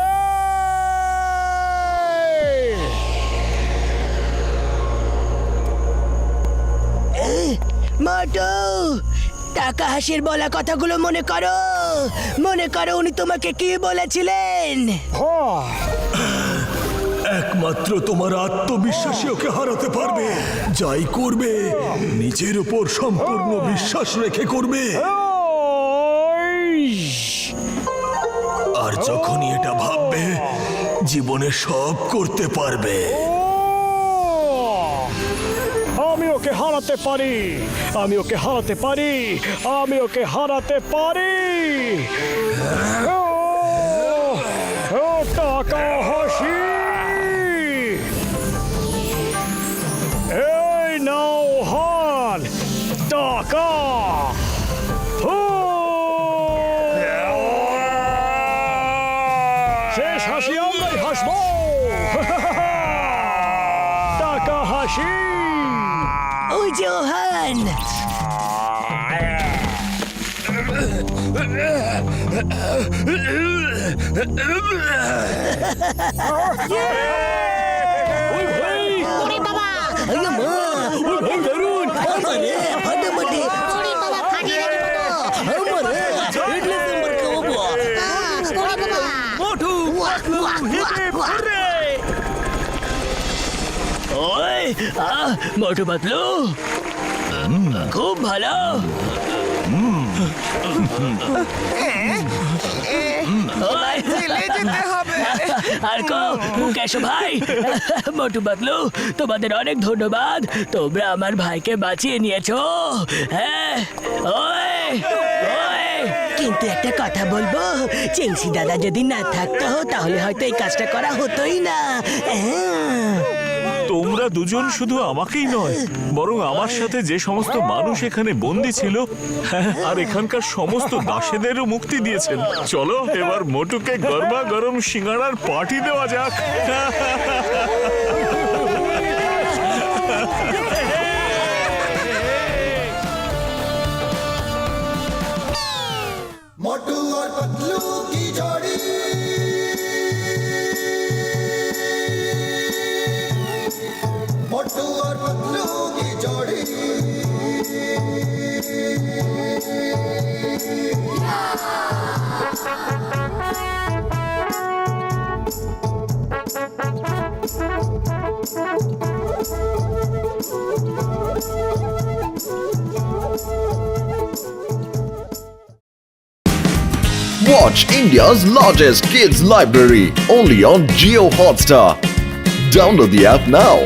S7: মোটু টাকা হাসির বলা কথাগুলো মনে করো, মনে করো উনি তোমাকে কি বলেছিলেন।
S5: একমাত্র তোমার আত্মবিশ্বাসী ওকে হারাতে পারবে। যাই করবে নিজের উপর সম্পূর্ণ বিশ্বাস রেখে করবে। আর যখনই এটা ভাববে জীবনে সব করতে পারবে। আমি ওকে হারাতে পারি, আমি ওকে হারাতে পারি, আমি ওকে হারাতে পারি। টাকা হাসি, এই নাও হান টাকা। শেষ হাসি আমরাই হাসবো। টাকা হাসি।
S7: ওই যে ওহান।
S10: ওরে বাবা
S7: আইয়া মা, ওই দারুণ আমারে ফাটাফাটি।
S10: ওরে বাবা ফাটিয়ে দেবে তো
S7: আমারে ইডলি সাম্বার খাওয়াবো।
S10: ওরে বাবা
S2: মোটু ওই মোটু পাতলু খুব ভালো। আর কো কেশো ভাই, মোটু পাতলু তোমাদের অনেক ধন্যবাদ, তোমরা আমার ভাইকে বাঁচিয়ে নিয়েছো। হ্যাঁ ওই ওই
S7: কিন্তু একটা কথা বলবো, চেংসি দাদা যদি না থাকতো তাহলে হয়তো এই কাজটা করা হতোই না।
S6: তোমরা দুজন শুধু আমাকেই নয়, বরং আমার সাথে যে সমস্ত মানুষ এখানে বন্দী ছিল, আর এখানকার সমস্ত দাসেদেরও মুক্তি দিয়েছেন। চলো এবার মোটুকে গরমা গরম সিঙ্গাড়ার পার্টি দেওয়া যাক।
S12: मोटू और पतलू की जोड़ी मोटू और पतलू की जोड़ी
S13: Watch India's largest kids library only on Jio Hotstar. Download the app now.